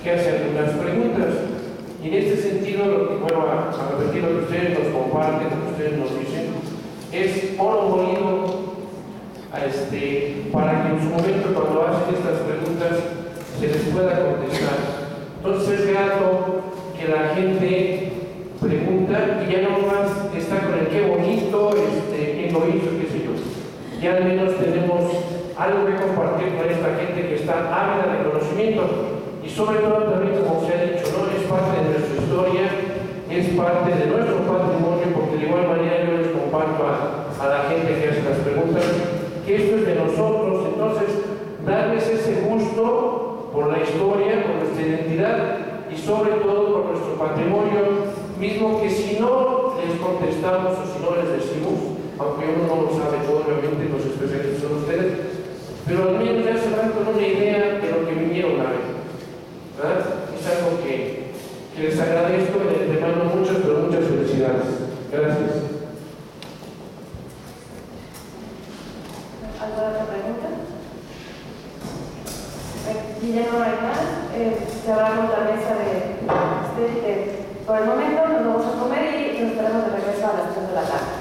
que hacen algunas preguntas. Y en este sentido, bueno, a repetir lo que ustedes nos comparten, lo que ustedes nos dicen, es oro molido para que en su momento, cuando hacen estas preguntas, se les pueda contestar. Entonces es grato que la gente pregunta y ya no más está con el qué bonito, quién lo hizo, qué sé yo. Ya al menos tenemos algo que compartir con esta gente que está ávida de conocimiento y sobre todo también, como se ha dicho, ¿no?, es parte de nuestra historia, es parte de nuestro patrimonio, porque de igual manera yo les comparto a a la gente que hace las preguntas que esto es de nosotros, entonces darles ese gusto por la historia, por nuestra identidad y sobre todo por nuestro patrimonio, mismo que si no les contestamos o si no les decimos, aunque uno no lo sabe todo, obviamente los especialistas son ustedes, pero al menos ya se van con una idea de lo que vinieron a ver, ¿verdad? Es algo que les agradezco y les mando muchas, pero muchas felicidades. Gracias. ¿Alguna otra pregunta? Guillermo Marinal, cerramos la mesa por el momento nos vamos a comer y nos esperamos de regreso a las 3 de la tarde.